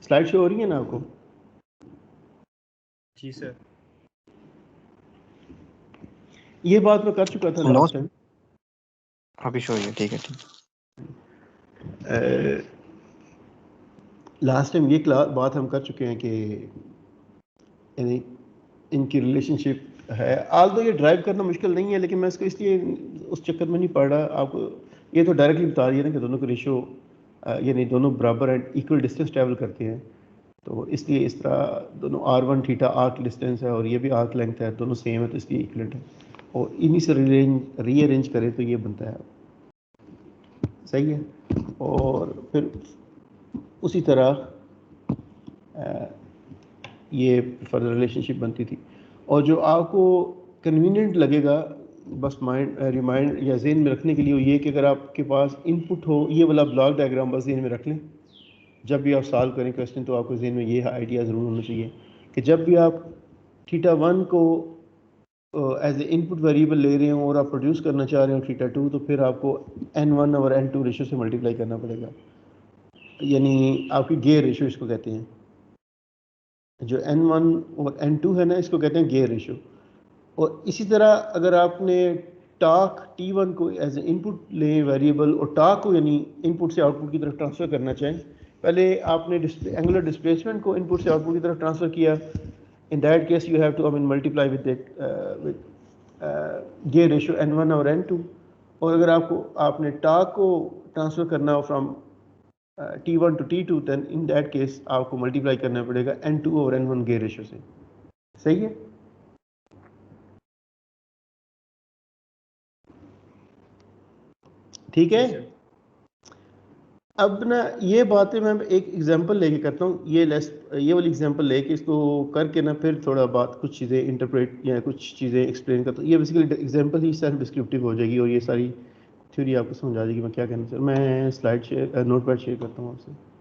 Slide show हो रही है ना आपको? जी सर। ये बात मैं कर चुका था लास्ट टाइम। अभी शो है, ठीक है ठीक। लास्ट टाइम ये बात हम कर चुके हैं कि यानी इनकी रिलेशनशिप है। आज तो ये ड्राइव करना मुश्किल नहीं है, लेकिन मैं इसको इसलिए उस चक्कर में नहीं पढ़ रहा। आपको ये तो डायरेक्टली बता रही है ना कि दोनों का रेशो यानी दोनों बराबर एंड इक्वल डिस्टेंस ट्रैवल करते हैं, तो इसलिए इस तरह दोनों r1 थीटा आर्क डिस्टेंस है और ये भी आर्क लेंथ है, दोनों सेम है, तो इसलिए इक्वलेंट है। और इन्हीं से रीअरेंज करें तो ये बनता है, सही है। और फिर उसी तरह ये फर्दर रिलेशनशिप बनती थी। और जो आपको कन्वीनियंट लगेगा बस रिमाइंड या ज़हन में रखने के लिए, ये कि अगर आपके पास इनपुट हो, ये वाला ब्लॉक डायग्राम बस ज़हन में रख लें। जब भी आप सॉल्व करें क्वेश्चन तो आपको ज़हन में ये आइडिया ज़रूर होना चाहिए कि जब भी आप θ1 को एज ए इनपुट वेरिएबल ले रहे हो और आप प्रोड्यूस करना चाह रहे हो θ2, तो फिर आपको n1 और n2 रेशो से मल्टीप्लाई करना पड़ेगा, यानी आपकी गेयर रेशो इसको कहते हैं। जो n1 और n2 है ना, इसको कहते हैं गेयर रेशो। और इसी तरह अगर आपने टाक t1 को एज ए इनपुट ले वेरिएबल और टाक को यानी इनपुट से आउटपुट की तरफ ट्रांसफ़र करना चाहें, पहले आपने एंगुलर डिस्प्लेसमेंट को इनपुट से आउटपुट की तरफ ट्रांसफ़र किया। इन that case you have to multiply with gear ratio n1 और n2। और अगर आपने टाक को ट्रांसफ़र करना हो from t1 to t2, then in that case आपको मल्टीप्लाई करना पड़ेगा n2 और n1 गेयर रेशो से। सही है? ठीक है। अब ना ये बातें मैं एक एग्जांपल लेके करता हूँ। ये वाली एग्जांपल लेके इसको करके ना फिर थोड़ा बात कुछ चीज़ें इंटरप्रेट या कुछ चीज़ें एक्सप्लेन करता हूँ। ये बेसिकली एग्जांपल ही सेल्फ डिस्क्रिप्टिव हो जाएगी और ये सारी थ्योरी आपको समझ आ जाएगी मैं क्या कहना चाह रहा हूँ। मैं स्लाइड शेयर नोटपैड शेयर करता हूँ आपसे।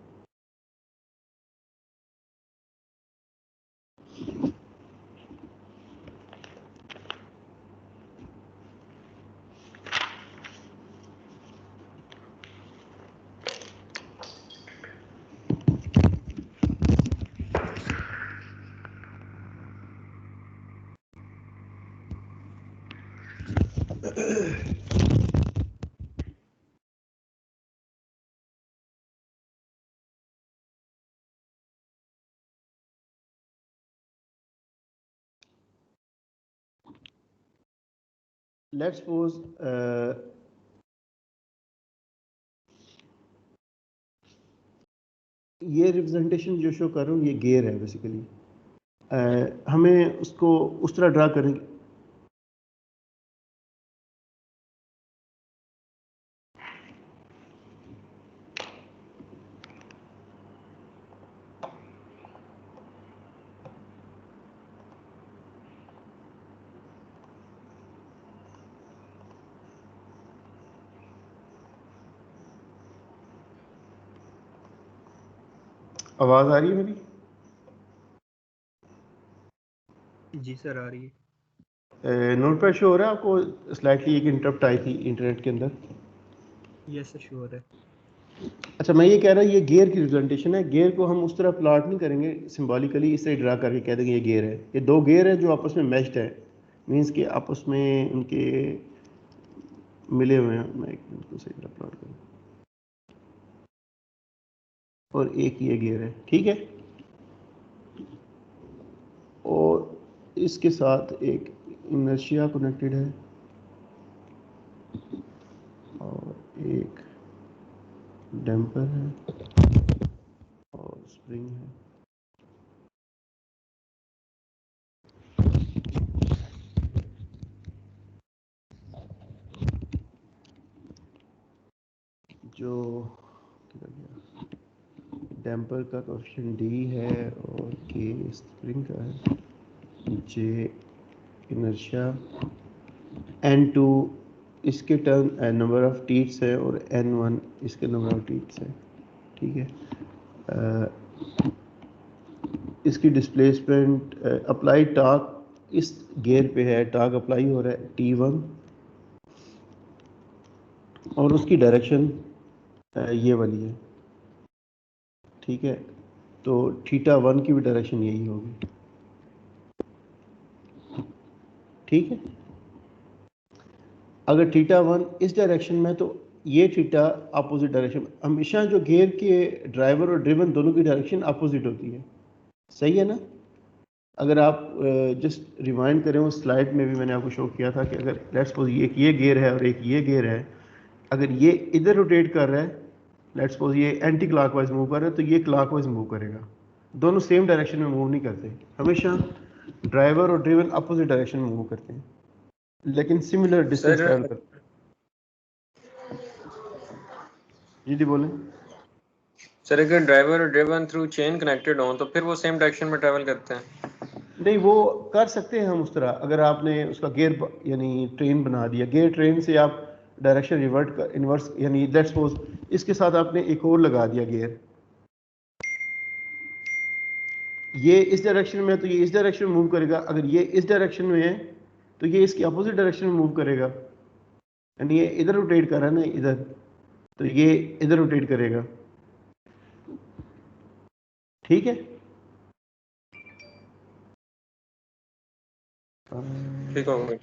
लेट्स सपोज ये रिप्रेजेंटेशन जो शो कर रहा हूँ ये गेयर है बेसिकली। हमें उसको उस तरह ड्रा करेंगे। आवाज़ आ रही है मेरी? जी सर आ रही है। नोटपैड शो हो रहा है आपको? स्लाइटली एक इंटरप्ट आई थी इंटरनेट के अंदर। यस सर श्योर है। अच्छा, मैं ये कह रहा हूँ ये गेयर की रिप्रेजेंटेशन है। गेयर को हम उस तरह प्लॉट नहीं करेंगे सिंबॉलिकली, इससे ड्रा करके कह देंगे ये गेयर है। ये दो गेयर है जो आपस में मैच्ड है, मींस कि आपस में उनके मिले हुए हैं। मैं एक मिनट को सही तरह प्लॉट करूँ। और एक ये गेयर है, ठीक है। और इसके साथ एक इनर्शिया कनेक्टेड है और एक डैम्पर है और स्प्रिंग है। जो डैम्पर का कोएफिशिएंट डी है और के स्प्रिंग का है, जे इनर्शिया, n2 इसके टर्म नंबर ऑफ टीट्स है और n1 इसके नंबर ऑफ टीट्स है, ठीक है। इसकी डिस्प्लेसमेंट अप्लाई टॉर्क इस गियर पे है, टॉर्क अप्लाई हो रहा है t1 और उसकी डायरेक्शन ये वाली है, ठीक है। तो θ1 की भी डायरेक्शन यही होगी। ठीक है, अगर θ1 इस डायरेक्शन में तो ये थीटा अपोजिट डायरेक्शन। हमेशा जो गियर के ड्राइवर और ड्रिवन दोनों की डायरेक्शन अपोजिट होती है, सही है ना। अगर आप जस्ट रिमाइंड करें, उस स्लाइड में भी मैंने आपको शो किया था कि अगर लेट्स सपोज ये गियर है और एक ये गियर है, अगर ये इधर रोटेट कर रहा है, लेट्स सपोज ये एंटी क्लॉकवाइज मूव कर रहा है, तो ये क्लॉकवाइज मूव करेगा। दोनों सेम डायरेक्शन में मूव नहीं करते, हमेशा ड्राइवर और ड्रिवन अपोजिट डायरेक्शन में मूव करते हैं, लेकिन सिमिलर डिस्टेंस सर ट्रैवल करते हैं। जी बोलें। सर अगर ड्राइवर और ड्रिवन थ्रू चेन कनेक्टेड हों तो फिर वो सेम डायरेक्शन में ट्रैवल करते हैं? नहीं, वो कर सकते हैं हम उस तरह। अगर आपने उसका गियर यानी ट्रेन बना दिया, गियर ट्रेन से आप डायरेक्शन रिवर्ट कर इन्वर्स, यानी लेट्स सपोज इसके साथ आपने एक और लगा दिया गियर, ये इस डायरेक्शन में है तो ये इस डायरेक्शन में मूव करेगा। अगर ये इस डायरेक्शन में है तो ये इसकी अपोजिट डायरेक्शन में मूव करेगा, यानी ये इधर रोटेट कर रहा है ना इधर, तो ये इधर रोटेट करेगा। ठीक है, ठीक हो गया।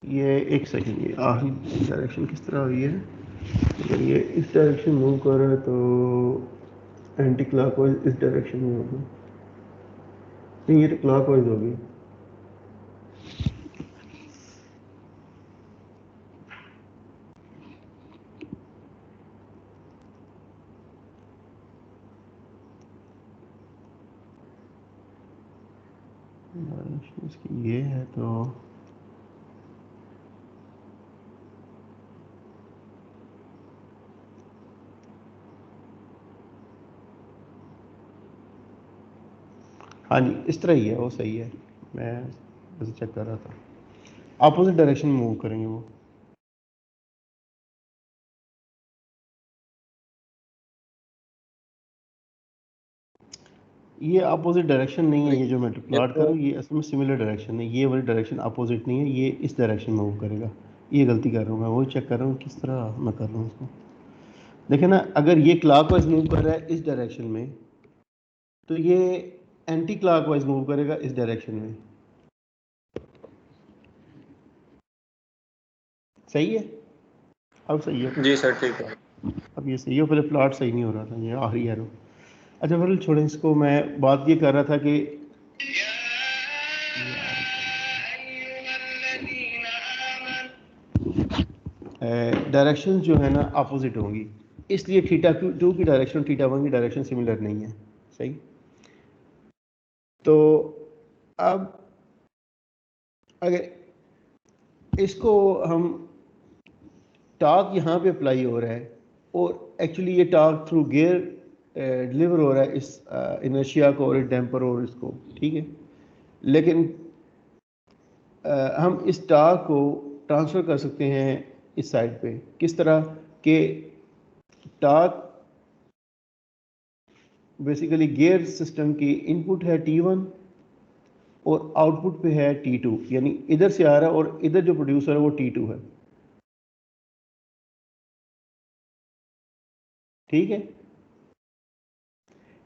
ये एक सेकंड, ये आखिरी डायरेक्शन किस तरह हुई है। अगर ये इस डायरेक्शन मूव कर रहा है तो एंटी क्लॉकवाइज इस डायरेक्शन में होगी। नहीं, ये तो क्लॉकवाइज होगी। डायरेक्शन इसकी ये है तो हाँ जी, इस तरह ही है, वो सही है। मैं वैसे चेक कर रहा था, अपोजिट डायरेक्शन में मूव करेंगे वो। ये अपोजिट डायरेक्शन नहीं है, ये जो मैं प्लॉट कर रहा हूँ ये असल में सिमिलर डायरेक्शन है। ये वाली डायरेक्शन अपोजिट नहीं है, ये इस डायरेक्शन में मूव करेगा। ये गलती कर रहा हूँ मैं, वही चेक कर रहा हूँ किस तरह मैं कर रहा हूँ इसको। देखे ना, अगर ये क्लॉकवाइज मूव कर रहा है इस डायरेक्शन में, तो ये एंटी क्लॉकवाइज मूव करेगा इस डायरेक्शन में। सही है, अब सही है। जी सर ठीक है। अब ये सही है, पहले प्लॉट सही नहीं हो रहा था, ये आखिरी एरो। अच्छा फिर छोड़ें इसको। मैं बात ये कर रहा था कि डायरेक्शन जो है ना अपोजिट होंगी, इसलिए θ2 की डायरेक्शन θ1 की डायरेक्शन सिमिलर नहीं है। सही, तो अब अगर इसको हम टॉर्क यहाँ पे अप्लाई हो रहा है और एक्चुअली ये टॉर्क थ्रू गियर डिलीवर हो रहा है इस इनर्शिया को और इस डैम्पर और इसको, ठीक है। लेकिन हम इस टॉर्क को ट्रांसफ़र कर सकते हैं इस साइड पे। किस तरह के टॉर्क बेसिकली गियर सिस्टम की इनपुट है T1 और आउटपुट पे है T2, यानी इधर से आ रहा है और इधर जो प्रोड्यूसर है वो T2 है। ठीक है,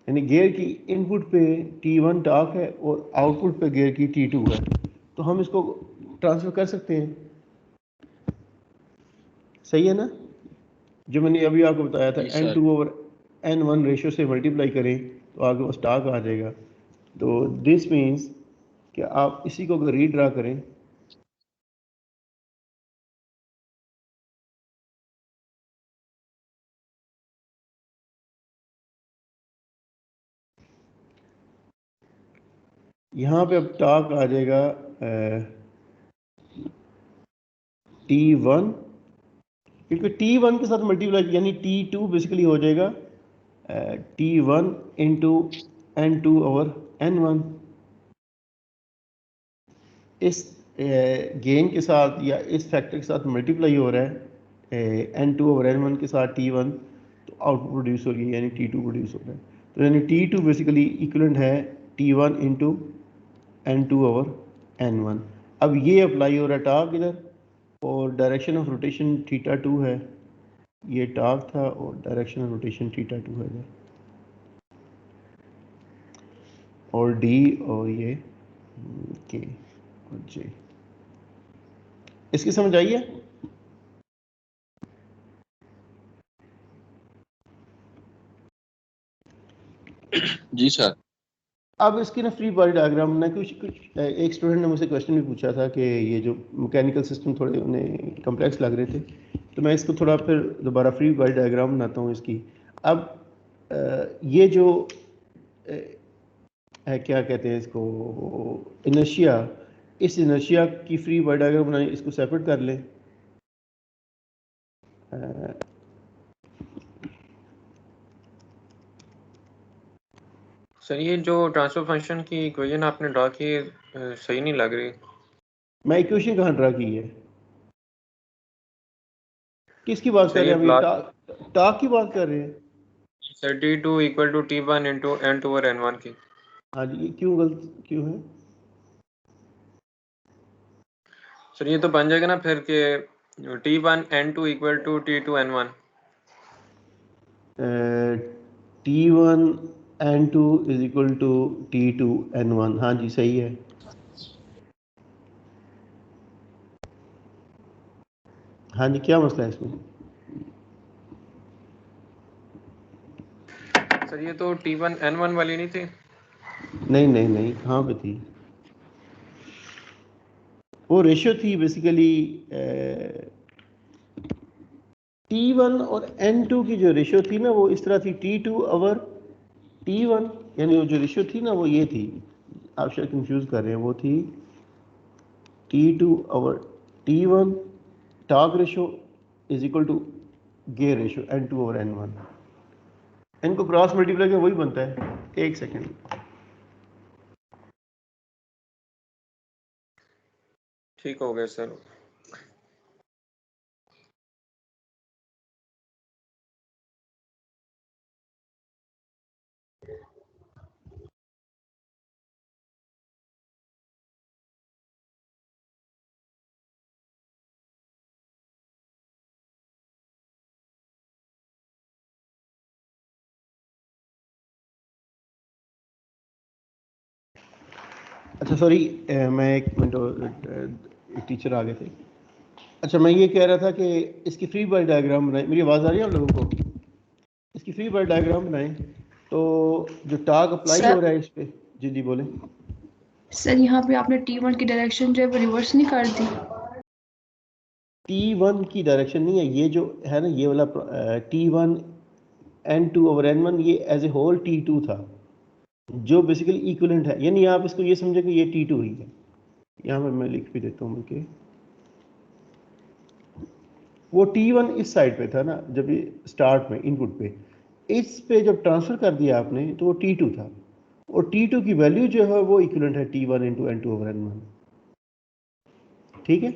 यानी गियर की इनपुट पे T1 टॉर्क है और आउटपुट पे गियर की T2 है, तो हम इसको ट्रांसफ़र कर सकते हैं। सही है ना, जो मैंने अभी आपको बताया था, N2 ओवर N1 रेशियो से मल्टीप्लाई करें तो आगे वो टॉर्क आ जाएगा। तो दिस मीन्स कि आप इसी को अगर रीड्रा करें, यहाँ पे अब टॉर्क आ जाएगा T1, क्योंकि T1 के साथ मल्टीप्लाई यानी T2 बेसिकली हो जाएगा T1 into N2 over N1। इस गेन के साथ या इस फैक्टर के साथ मल्टीप्लाई हो रहा है N2 ओवर N1 के साथ T1, तो आउटपुट प्रोड्यूस हो गया यानी T2 प्रोड्यूस हो रहा है। तो यानी T2 बेसिकली इक्वलेंट है T1 into N2 over N1। अब ये अप्लाई हो रहा है टॉर्क इधर और डायरेक्शन ऑफ रोटेशन θ2 है, ये टार्क था और डायरेक्शन ऑफ रोटेशन थीटा 2 है इधर, और डी और ये के और जे। इसकी समझ आई है? जी सर। अब इसकी ना फ्री बॉडी डायग्राम ना कुछ एक स्टूडेंट ने मुझसे क्वेश्चन भी पूछा था कि ये जो मैकेनिकल सिस्टम थोड़े उन्हें कॉम्प्लेक्स लग रहे थे, तो मैं इसको थोड़ा फिर दोबारा फ्री बॉडी डायग्राम बनाता हूँ इसकी। अब ये जो क्या कहते हैं इसको, इनर्शिया, इस इनर्शिया की फ्री बॉडी डायग्राम बनाए, इसको सेपरेट कर लें। सर ये जो ट्रांसफर फंक्शन की इक्वेशन आपने ड्रा की है, सही नहीं लग रही। मैं इक्वेशन कहाँ ड्रा की है? किसकी बात सर कर रहे ये हैं? हम टाक की बात कर रहे हैं। Sir T2 equal to T1 into N2 और N1 की। हाँ जी, क्यों गलत क्यों है? सर ये तो बन जाएगा ना फिर के T1 N2 equal to T2 N1। T1 N2 is equal to T2 N1। हाँ जी सही है। हाँ जी, क्या मसला है इसमें? सर ये तो T1 N1 वाली नहीं थी। नहीं नहीं नहीं, कहाँ पे थी? वो रेशियो थी बेसिकली। T1 और N2 की जो रेशियो थी ना, वो इस तरह थी, T2 ओवर T1, यानी वो जो रेशियो थी ना वो ये थी, आप शायद कंफ्यूज कर रहे हैं, वो थी T2 over T1 torque ratio is equal to gear ratio N2 over N1। इनको क्रॉस मल्टीप्लाई करके वही बनता है। एक सेकेंड, ठीक हो गया सर। अच्छा सॉरी, मैं एक मिनट, एक टीचर आ गए थे। अच्छा, मैं ये कह रहा था कि इसकी फ्री बॉडी डायग्राम बनाएं। मेरी आवाज़ आ रही है आप लोगों को? इसकी फ्री बॉडी डायग्राम बनाएं तो जो टाग अप्लाई हो रहा है इस पे। जी जी बोलें। सर यहाँ पे आपने T1 की डायरेक्शन जो है वो रिवर्स नहीं कर दी। T1 की डायरेक्शन नहीं है, ये जो है ना ये वाला T1 N2 ओवर N1, ये एज ए होल T2 था, जो बेसिकली इक्विवेलेंट है। यानी आप इसको ये समझे कि ये T2 ही है। यहाँ पर मैं लिख भी देता हूँ कि वो T1 इस साइड पे था ना, जब ये स्टार्ट में इनपुट पे, इस पे जब ट्रांसफर कर दिया आपने तो वो T2 था, और T2 की वैल्यू जो है वो इक्विवेलेंट है T1 into N2 over N1। ठीक है?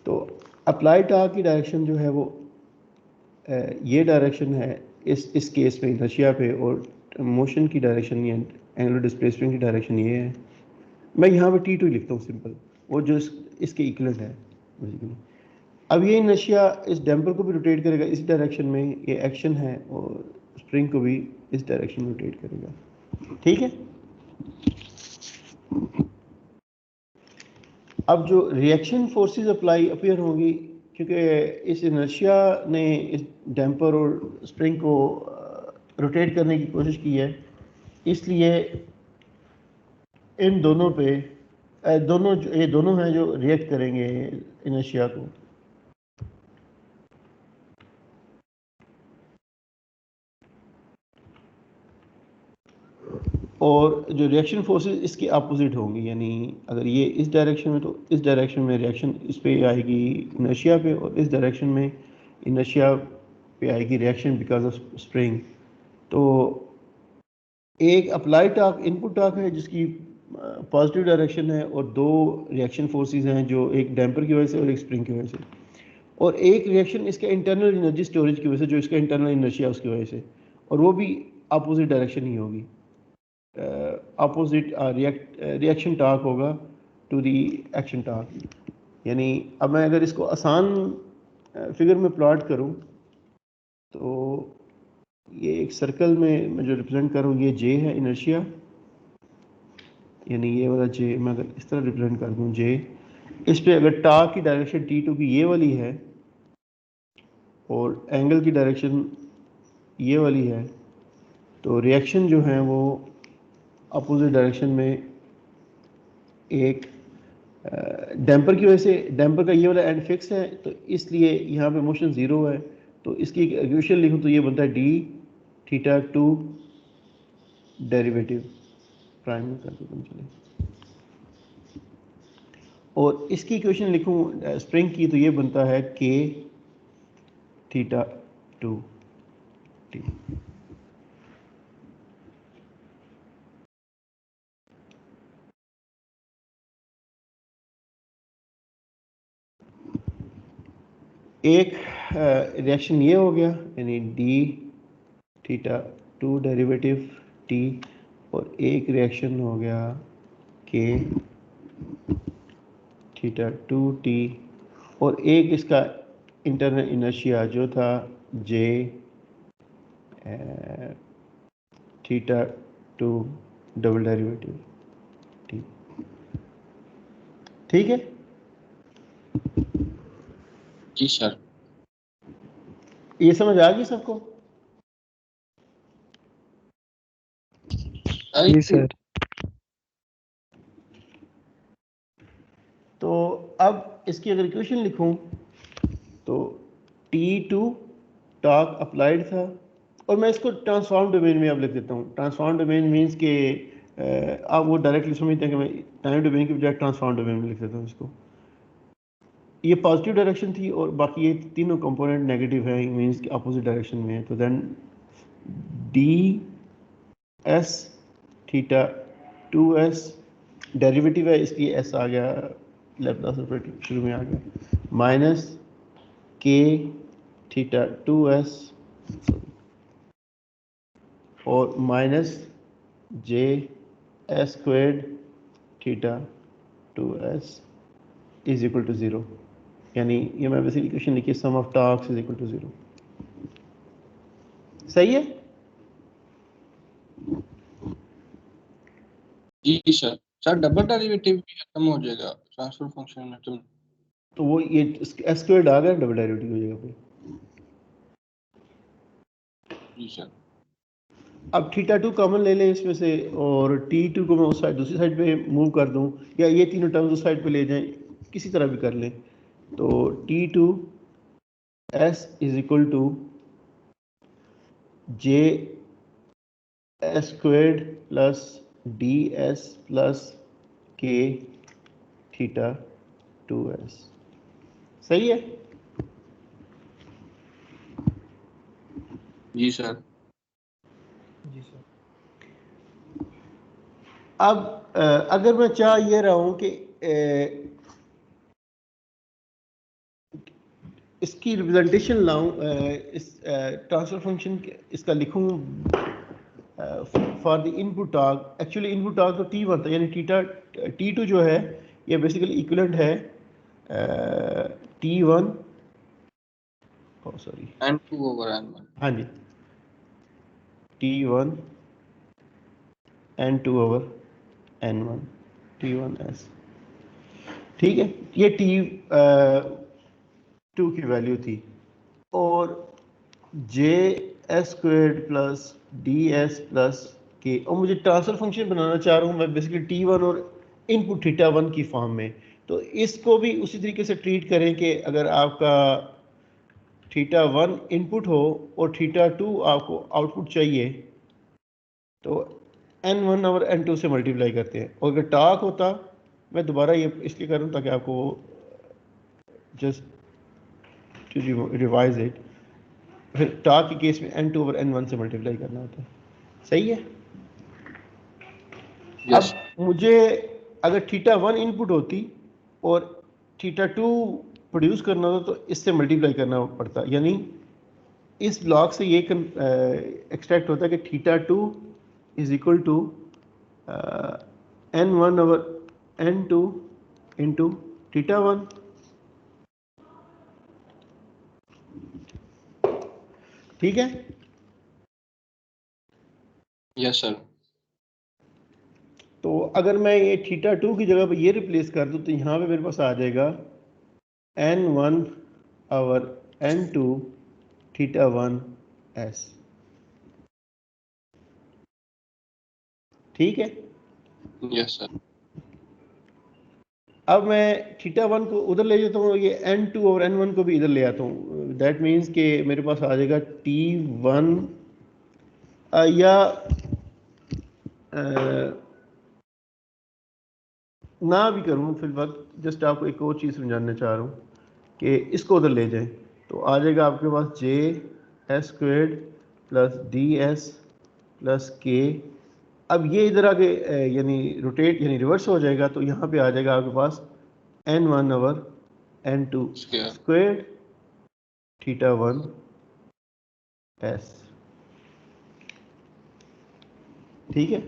तो अप्लाई टार्क की डायरेक्शन जो है वो ये डायरेक्शन है इस केस में इनर्शिया पे, और मोशन की डायरेक्शन या एंगुलर डिस्प्लेसमेंट की डायरेक्शन ये है। मैं यहाँ पे T2 लिखता हूँ सिंपल, वो जो इसके इक्विवेलेंट है बेसिकली। अब ये इनर्शिया इस डैम्पर को भी रोटेट करेगा इस डायरेक्शन में, ये एक्शन है, और स्प्रिंग को भी इस डायरेक्शन में रोटेट करेगा। ठीक है? अब जो रिएक्शन फोर्सेस अप्लाई अपीयर होंगी, क्योंकि इस इनर्शिया ने इस डैम्पर और स्प्रिंग को रोटेट करने की कोशिश की है, इसलिए इन दोनों पे ये दोनों हैं जो रिएक्ट करेंगे इनर्शिया को। और जो रिएक्शन फोर्सेस इसके अपोजिट होंगी, यानी अगर ये इस डायरेक्शन में, तो इस डायरेक्शन में रिएक्शन इस पे आएगी इनर्शिया पे, और इस डायरेक्शन में इनर्शिया पे आएगी रिएक्शन बिकॉज ऑफ स्प्रिंग। तो एक अप्लाई टार्क इनपुट टार्क है जिसकी पॉजिटिव डायरेक्शन है, और दो रिएक्शन फोर्सेस हैं जो एक डैम्पर की वजह से और एक स्प्रिंग की वजह से, और एक रिएक्शन इसके इंटरनल एनर्जी स्टोरेज की वजह से जो इसका इंटरनल इनर्शिया उसकी वजह से, और वो भी अपोजिट डायरेक्शन ही होगी। अपोजिट रिएक्शन टार्क होगा टू दी एक्शन टार्क, यानी अब मैं अगर इसको आसान फिगर में प्लॉट करूं तो ये एक सर्कल में मैं जो रिप्रेजेंट कर रहा हूँ ये जे है इनर्शिया, यानी ये वाला जे मैं अगर इस तरह रिप्रेजेंट कर दूं जे, इस पे अगर टॉर्क की डायरेक्शन T2 की ये वाली है और एंगल की डायरेक्शन ये वाली है, तो रिएक्शन जो है वो अपोजिट डायरेक्शन में एक डैम्पर की वजह से, डैम्पर का ये वाला एंड फिक्स है तो इसलिए यहाँ पे मोशन ज़ीरो है, तो इसकी इक्वेशन लिखूँ तो ये बनता है डी थीटा 2 डेरिवेटिव प्राइम में करके तुम चले, और इसकी इक्वेशन लिखूँ स्प्रिंग की तो ये बनता है के थीटा 2 टी। एक रिएक्शन ये हो गया यानी डी थीटा 2 डेरिवेटिव टी, और एक रिएक्शन हो गया के थीटा 2 टी, और एक इसका इंटरनल इनर्शिया जो था जे थीटा 2 डबल डेरिवेटिव टी। ठीक है, जी सर। ये समझ आ गई सबको? जी सर। तो अब इसकी अगर इक्वेशन लिखूं तो T2 टॉर्क अप्लाइड था, और मैं इसको ट्रांसफॉर्म डोमेन में अब लिख देता हूँ। ट्रांसफॉर्म डोमेन मीन्स कि आप वो डायरेक्टली समझते हैं कि मैं टाइम डोमेन की बजाय ट्रांसफॉर्म डोमेन में लिख देता हूँ इसको। ये पॉजिटिव डायरेक्शन थी और बाकी ये तीनों कंपोनेंट नेगेटिव है, मीन्स कि अपोजिट डायरेक्शन में है, तो then D S theta 2s derivative है इसलिए एस आ गया, लैप्लास ऑपरेटर शुरू में आ गया, माइनस के थीटा 2s और minus J S squared theta 2s is equal to 0, यानी ये मैं वैसे इक्वेशन लिखी sum of torques is equal to 0। सही है? जी सर। सर डबल डेरिवेटिव भी खत्म हो जाएगा ट्रांसफर फंक्शन में तो वो ये एस स्क्वेर्ड आ गया, डबल डेरिवेटिव हो जाएगा फिर। जी सर। अब थीटा 2 कॉमन ले लें इसमें से, और T2 को मैं उस साइड दूसरी साइड पे मूव कर दूं, या ये तीनों टर्म्स उस साइड पे ले जाएं, किसी तरह भी कर लें, तो T2 s is equal to J S squared plus D S plus K theta 2s। सही है? जी सर। जी सर। अब अगर मैं चाह ये रहा हूं कि इसकी रिप्रेजेंटेशन लाऊं, इस ट्रांसफर फंक्शन इसका लिखूं for the input torque. Actually input torque तो T1 था, यानी थीटा T2 जो है ये बेसिकली इक्विवेलेंट है T1, sorry N2 over N1। हाँ जी, T1 N2 over N1 T1s। ठीक है, ये T2 की वैल्यू थी, और जे S squared plus D S plus के, और मुझे ट्रांसफर फंक्शन बनाना चाह रहा हूँ मैं बेसिकली T1 और इनपुट थीटा 1 की फॉर्म में, तो इसको भी उसी तरीके से ट्रीट करें कि अगर आपका थीटा 1 इनपुट हो और थीटा 2 आपको आउटपुट चाहिए तो N1 और N2 से मल्टीप्लाई करते हैं, और अगर टॉर्क होता, मैं दोबारा ये इसलिए कर रहा हूँ ताकि आपको जस्ट टू रिवाइज इट, फिर टॉर्क के केस में N2 ओवर N1 से मल्टीप्लाई करना होता है। सही है? यस। अब मुझे अगर थीटा 1 इनपुट होती और थीटा 2 प्रोड्यूस करना होता तो इससे मल्टीप्लाई करना पड़ता, यानी इस ब्लॉक से ये एक्सट्रैक्ट होता है कि theta 2 is equal to N1 over N2 into theta 1, ठीक है। Yes sir. तो अगर मैं ये θ2 की जगह पे ये रिप्लेस कर दूं तो यहाँ पे मेरे पास आ जाएगा n1 और n2 θ1 s। ठीक है। Yes sir. अब मैं θ1 को उधर ले जाता हूँ, ये n2 और n1 को भी इधर ले आता हूँ। दैट मीन्स कि मेरे पास आ जाएगा T1 या ना भी करूँ फिल वक्त, जस्ट आपको एक और चीज़ समझाना चाह रहा हूँ कि इसको उधर ले जाएं तो आ जाएगा आपके पास J S squared plus D S plus K. अब ये इधर आके यानी रोटेट यानी रिवर्स हो जाएगा, तो यहाँ पे आ जाएगा आपके पास n1 over n2 squared θ1 s। ठीक है।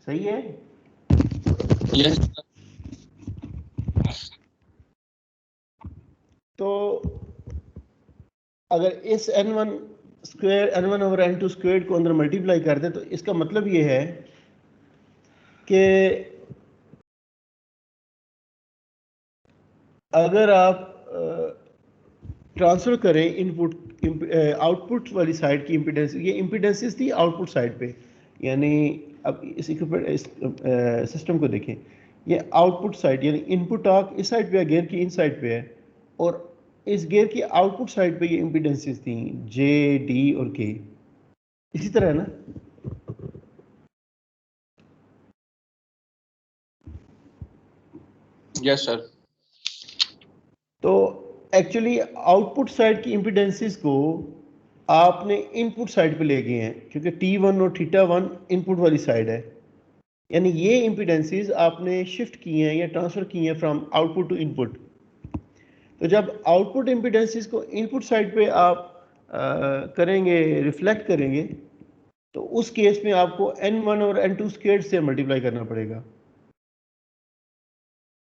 सही है। यस। तो अगर इस n1 square n1 over n2 square को अंदर मल्टीप्लाई कर दें तो इसका मतलब ये है कि अगर आप ट्रांसफर करें इनपुट आउटपुट वाली साइड की इम्पीडेंस, ये इम्पीडेंसेस थी आउटपुट साइड पे, यानी अब इस सिस्टम को देखें, ये आउटपुट साइड यानी इनपुट आर्क इस साइड पे है, गियर की इन साइड पे है, और इस गियर की आउटपुट साइड पे ये इम्पीडेंसेस थी जे डी और के। इसी तरह है ना। Yes sir. तो एक्चुअली आउटपुट साइड की इम्पीडेंसेस को आपने इनपुट साइड पे ले गए हैं, क्योंकि T1 और θ1 इनपुट वाली साइड है, यानी ये इम्पीडेंसेस आपने शिफ्ट किए हैं या ट्रांसफर किए हैं फ्रॉम आउटपुट टू इनपुट। तो जब आउटपुट इम्पीडेंसेस को इनपुट साइड पे आप करेंगे, रिफ्लेक्ट करेंगे, तो उस केस में आपको n1 और n2 स्क्वायर्ड से मल्टीप्लाई करना पड़ेगा।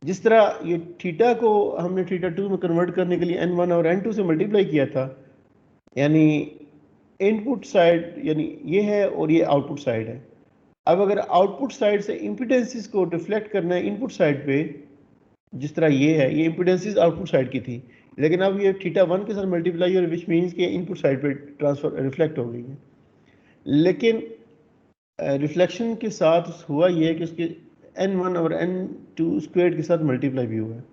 जिस तरह ये थीटा को हमने θ2 में कन्वर्ट करने के लिए n1 और n2 से मल्टीप्लाई किया था, यानी इनपुट साइड यानी ये है और ये आउटपुट साइड है। अब अगर आउटपुट साइड से इम्पीडेंसेस को रिफ्लेक्ट करना है इनपुट साइड पे, जिस तरह ये है, ये इम्पीडेंसेस आउटपुट साइड की थी, लेकिन अब ये θ1 के साथ मल्टीप्लाई और विच मीन्स कि इनपुट साइड पे ट्रांसफर रिफ्लेक्ट हो गई है। लेकिन रिफ्लेक्शन के साथ हुआ ये है कि उसके n1 और n2 स्क्वायर्ड के साथ मल्टीप्लाई भी हुआ है।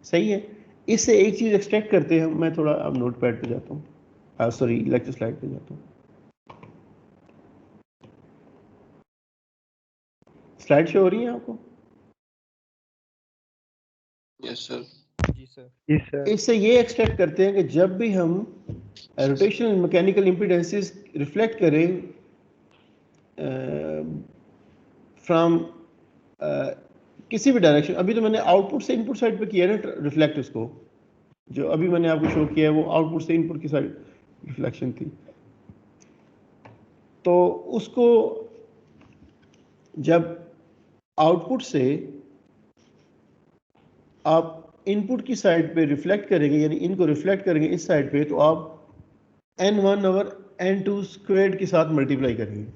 सही है। इससे एक चीज़ एक्सट्रैक्ट करते हैं, मैं थोड़ा अब नोट पैड पे जाता हूँ, सॉरी लेक्चर स्लाइड पे जाता हूँ। स्लाइड शो हो रही है आपको? Yes sir. जी सर। इससे ये एक्सट्रैक्ट करते हैं कि जब भी हम रोटेशनल मैकेनिकल इम्पीडेंसेस रिफ्लेक्ट करें फ्रॉम किसी भी डायरेक्शन, अभी तो मैंने आउटपुट से इनपुट साइड पे किया है ना रिफ्लेक्ट, उसको जो अभी मैंने आपको शो किया है वो आउटपुट से इनपुट की साइड रिफ्लेक्शन थी। तो उसको जब आउटपुट से आप इनपुट की साइड पे रिफ्लेक्ट करेंगे, यानी इनको रिफ्लेक्ट करेंगे इस साइड पे, तो आप n1 ओवर n2 स्क्वायर्ड के साथ मल्टीप्लाई करेंगे।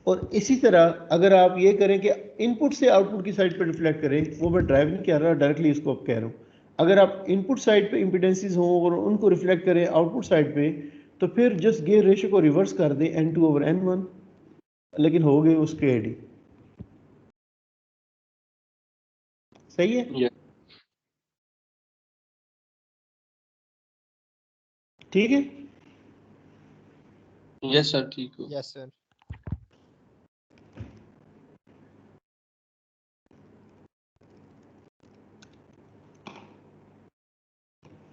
और इसी तरह अगर आप ये करें कि इनपुट से आउटपुट की साइड पे रिफ्लेक्ट करें, वो मैं ड्राइव नहीं कर रहा, डायरेक्टली इसको कह रहा हूँ, अगर आप इनपुट साइड पे इम्पीडेंसेस हों और उनको रिफ्लेक्ट करें आउटपुट साइड पे, तो फिर जस्ट गियर रेशियो को रिवर्स कर दें n2 ओवर n1, लेकिन हो गए उसके एडी। सही है। ठीक है। Yes sir. ठीक हो। Yes sir.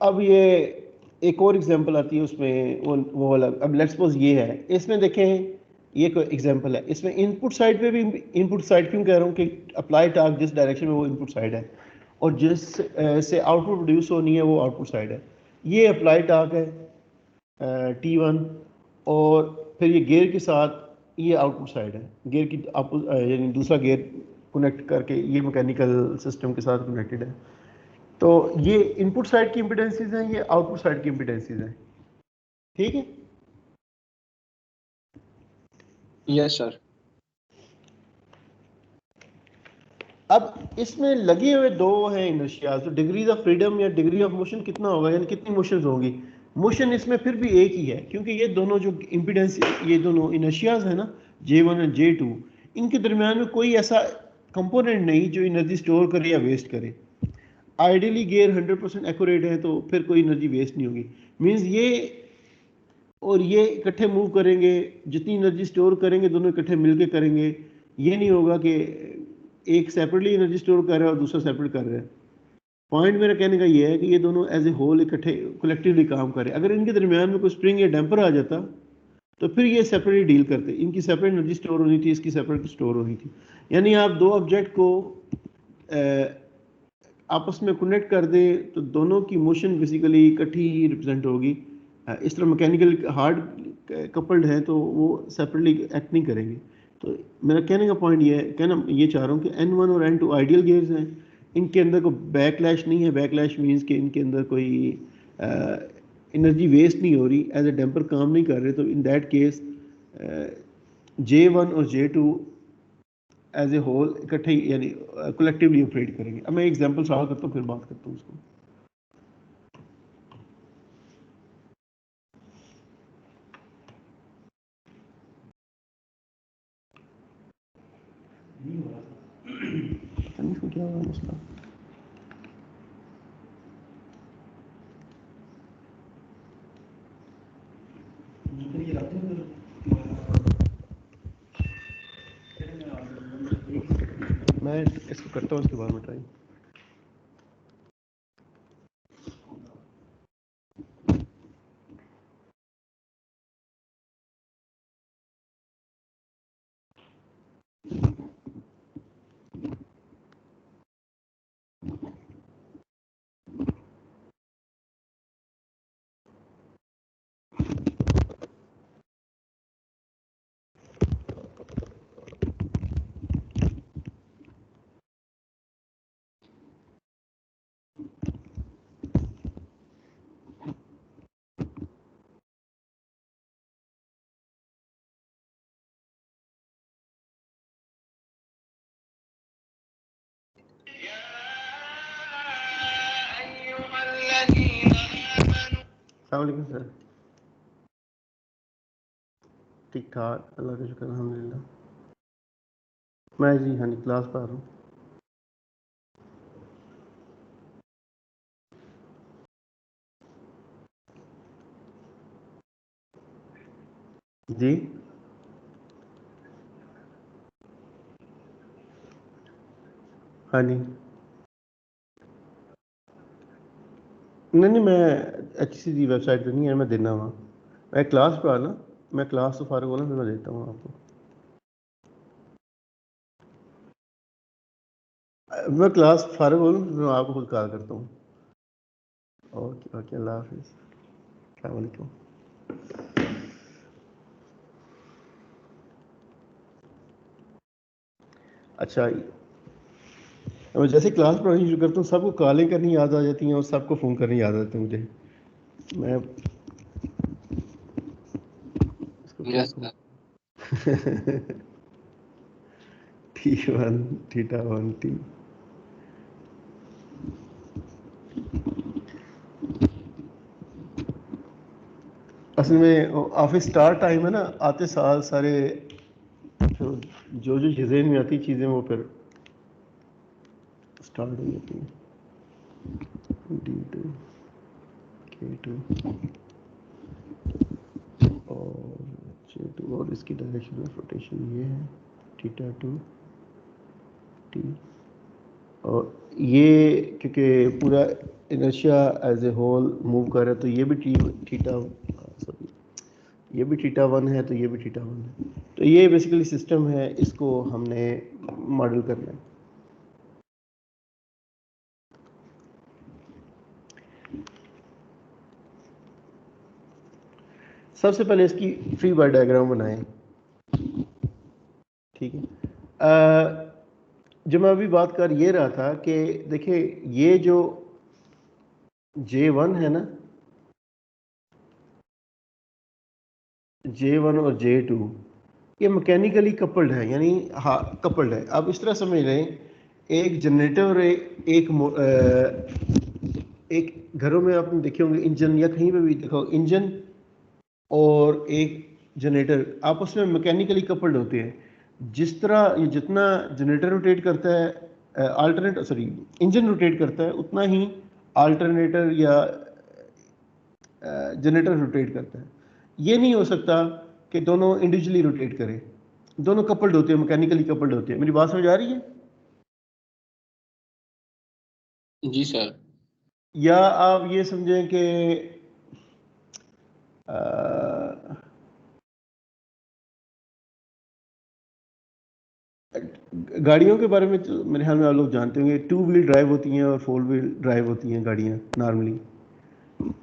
अब ये एक और एग्जांपल आती है उसमें, वो वाला, अब लेट्स सपोज ये है, इसमें देखें ये कोई एग्जांपल है, इसमें इनपुट साइड पे भी, इनपुट साइड क्यों कह रहा हूँ कि अप्लाई टास्क जिस डायरेक्शन में वो इनपुट साइड है, और जिस से आउटपुट प्रोड्यूस होनी है वो आउटपुट साइड है। ये अप्लाई टास्क है T1, और फिर ये गियर के साथ ये आउटपुट साइड है, गियर की यानी दूसरा गियर कनेक्ट करके ये मैकेनिकल सिस्टम के साथ कनेक्टेड है। तो ये इनपुट साइड की इम्पिडेंसेस हैं, ये आउटपुट साइड की इम्पिडेंसेस हैं, ठीक है। Yes sir. अब इसमें लगे हुए दो हैं इनर्शिया, तो डिग्रीज ऑफ फ्रीडम या डिग्री ऑफ मोशन कितना होगा, यानी कितनी मोशंस होंगी। मोशन इसमें फिर भी एक ही है, क्योंकि ये दोनों जो इम्पिडेंस, ये दोनों इनर्शियाज है ना, J1 और J2, इनके दरमियान में कोई ऐसा कंपोनेंट नहीं जो एनर्जी स्टोर करे या वेस्ट करे। आइडियली गियर 100% एक्यूरेट है तो फिर कोई एनर्जी वेस्ट नहीं होगी। मींस ये और ये इकट्ठे मूव करेंगे, जितनी एनर्जी स्टोर करेंगे दोनों इकट्ठे मिलके करेंगे। ये नहीं होगा कि एक सेपरेटली एनर्जी स्टोर कर रहा है और दूसरा सेपरेट कर रहा है। पॉइंट मेरा कहने का ये है कि ये दोनों एज ए होल इकट्ठे कलेक्टिवली काम करें। अगर इनके दरमियान में कोई स्प्रिंग या डैम्पर आ जाता तो फिर ये सेपरेटली डील करते, इनकी सेपरेट एनर्जी स्टोर होनी थी, इसकी सेपरेट स्टोर होनी थी। यानी आप दो ऑब्जेक्ट को आपस में कनेक्ट कर दें तो दोनों की मोशन बेसिकली इकट्ठी ही रिप्रेजेंट होगी। इस तरह मैकेनिकल हार्ड कपल्ड है तो वो सेपरेटली एक्ट नहीं करेंगे। तो मेरा कहने का पॉइंट ये है, कहना ये चाह रहा हूँ कि N1 और N2 आइडियल गियर्स हैं, इनके अंदर कोई बैकलैश नहीं है। बैकलैश मीन्स कि इनके अंदर कोई एनर्जी वेस्ट नहीं हो रही, एज ए डैम्पर काम नहीं कर रहे। तो इन दैट केस J1 और J2 एज ए होल इकट्ठे यानी कलेक्टिवली ऑपरेट करेंगे। अब मैं एग्जांपल सॉल्व करता हूँ फिर बात करता हूँ उसको। इसको क्या हुआ मसला? मैं इसको करता हूँ, उसके बाद में ट्राई। अस्सलाम वालेकुम सर। ठीक ठाक, अल्लाह का शुक्र, अल्हम्दुलिल्लाह। मैं जी हाँ जी क्लास पढ़ रहा हूँ। जी हाँ जी। नहीं नहीं, मैं HCG वेबसाइट पे नहीं है, मैं देना वहाँ। मैं क्लास पे आना, मैं क्लास से फारिग होना फिर मैं देता हूँ आपको। मैं क्लास फारिग हो फिर मैं आपको खुद कॉल करता हूँ। ओके ओके, अल्लाह हाफिज़, अस्सलाम वालेकुम। अच्छा, मैं जैसे क्लास पढ़ानी शुरू करता हूँ सबको कॉलें करनी याद आ जाती हैं और सबको फ़ोन करनी याद आते हैं मुझे। मैं इसको क्या यस कहूँ? सर। T1 θ1 T। असल में ऑफिस स्टार्ट टाइम है ना, आते साल सारे जो जो चीज़ें में आती चीज़ें वो फिर स्टार्ट हो जाती हैं। D2 K2 और J2, और इसकी डायरेक्शन ऑफ रोटेशन ये है θ2 T। और ये क्योंकि पूरा inertia as a whole move कर रहा है तो ये भी सॉरी ये भी θ1 है तो ये भी θ1 है। तो ये बेसिकली सिस्टम है, इसको हमने मॉडल करना है। सबसे पहले इसकी फ्री बॉडी डायग्राम बनाएं। जो मैं अभी बात कर ये रहा था कि देखिए ये जो J1 है ना, J1 और J2 ये मैकेनिकली कपल्ड है, यानी हाँ कपल्ड है। आप इस तरह समझ लें, एक जनरेटर और एक घरों में आपने देखे होंगे इंजन, या कहीं पे भी देखो इंजन और एक जनरेटर आपस में मैकेनिकली कपल्ड होते हैं। जिस तरह ये जितना जनरेटर रोटेट करता है इंजन रोटेट करता है, उतना ही अल्टरनेटर या जनरेटर रोटेट करता है। ये नहीं हो सकता कि दोनों इंडिविजुअली रोटेट करें, दोनों कपल्ड होते हैं, मैकेनिकली कपल्ड होते हैं। मेरी बात समझ आ रही है? जी सर। या आप ये समझें कि गाड़ियों के बारे में तो मेरे ख्याल में आप लोग जानते होंगे, 2 व्हील ड्राइव होती हैं और 4 व्हील ड्राइव होती हैं गाड़ियाँ नॉर्मली।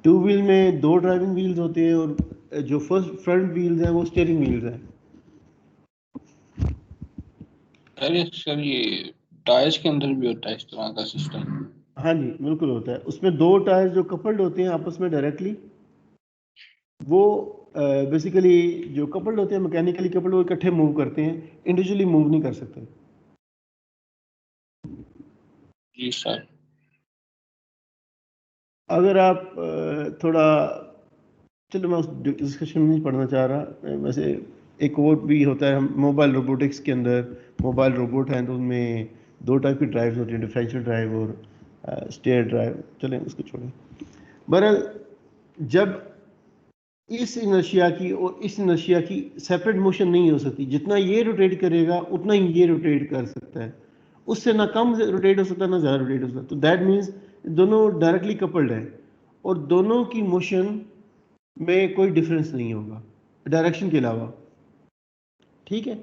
2 व्हील में 2 ड्राइविंग व्हील्स होते हैं और जो फ्रंट व्हील्स हैं वो स्टीयरिंग व्हील्स हैं। सर ये टायर्स के अंदर भी होता है इस तरह का सिस्टम? हाँ जी बिल्कुल होता है। उसमें 2 टायर्स जो कपल्ड होते हैं आपस में डायरेक्टली, वो बेसिकली जो कपल्ड होते हैं मैकेनिकली कपल्ड, वो इकट्ठे मूव करते हैं, इंडिविजुअली मूव नहीं कर सकते। जी सर। अगर आप थोड़ा, चलो मैं उस डिस्कशन में नहीं पढ़ना चाह रहा। वैसे एक और भी होता है, हम मोबाइल रोबोटिक्स के अंदर मोबाइल रोबोट हैं, तो उनमें 2 टाइप की ड्राइव्स होती हैं, डिफरेंशियल ड्राइव और स्टेयर ड्राइव। चलें उसको छोड़ें। बहरहाल जब इस इनर्शिया की और इस इनर्शिया की सेपरेट मोशन नहीं हो सकती, जितना ये रोटेट करेगा उतना ही ये रोटेट कर सकता है, उससे ना कम रोटेट हो सकता ना ज़्यादा रोटेट हो सकता। तो दैट मीन्स दोनों डायरेक्टली कपल्ड है और दोनों की मोशन में कोई डिफरेंस नहीं होगा डायरेक्शन के अलावा। ठीक है,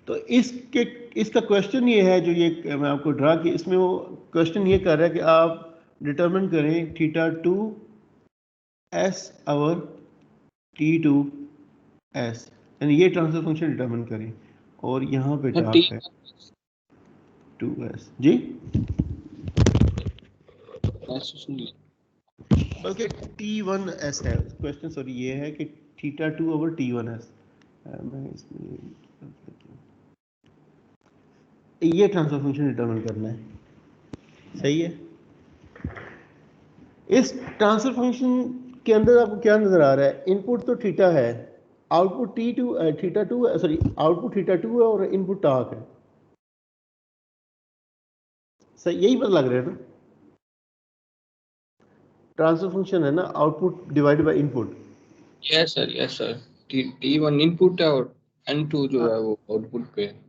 तो इसका क्वेश्चन ये है, जो ये मैं आपको ड्रा किया, इसमें वो क्वेश्चन ये कर रहा है कि आप डिटरमिन करें θ2s और T2s, यानी ये ट्रांसफर फंक्शन डिटरमिन करें, और यहाँ पे सर टाक है 2s जी, बल्कि T1s है क्वेश्चन। सॉरी, ये है कि θ2 ओवर T1s। मैं इसमें ये ट्रांसफर फंक्शन डिटरमिन करना है, सही है। इस ट्रांसफर फंक्शन के अंदर आपको क्या नजर आ रहा है? इनपुट तो थीटा है, आउटपुट θ2 आउटपुट θ2 है और इनपुट टाक है। सही, यही पता लग रहा है ना? ट्रांसफर फंक्शन है ना, output divide by input. Yes sir. T1 input है और N2 जो है वो आउटपुट पे है।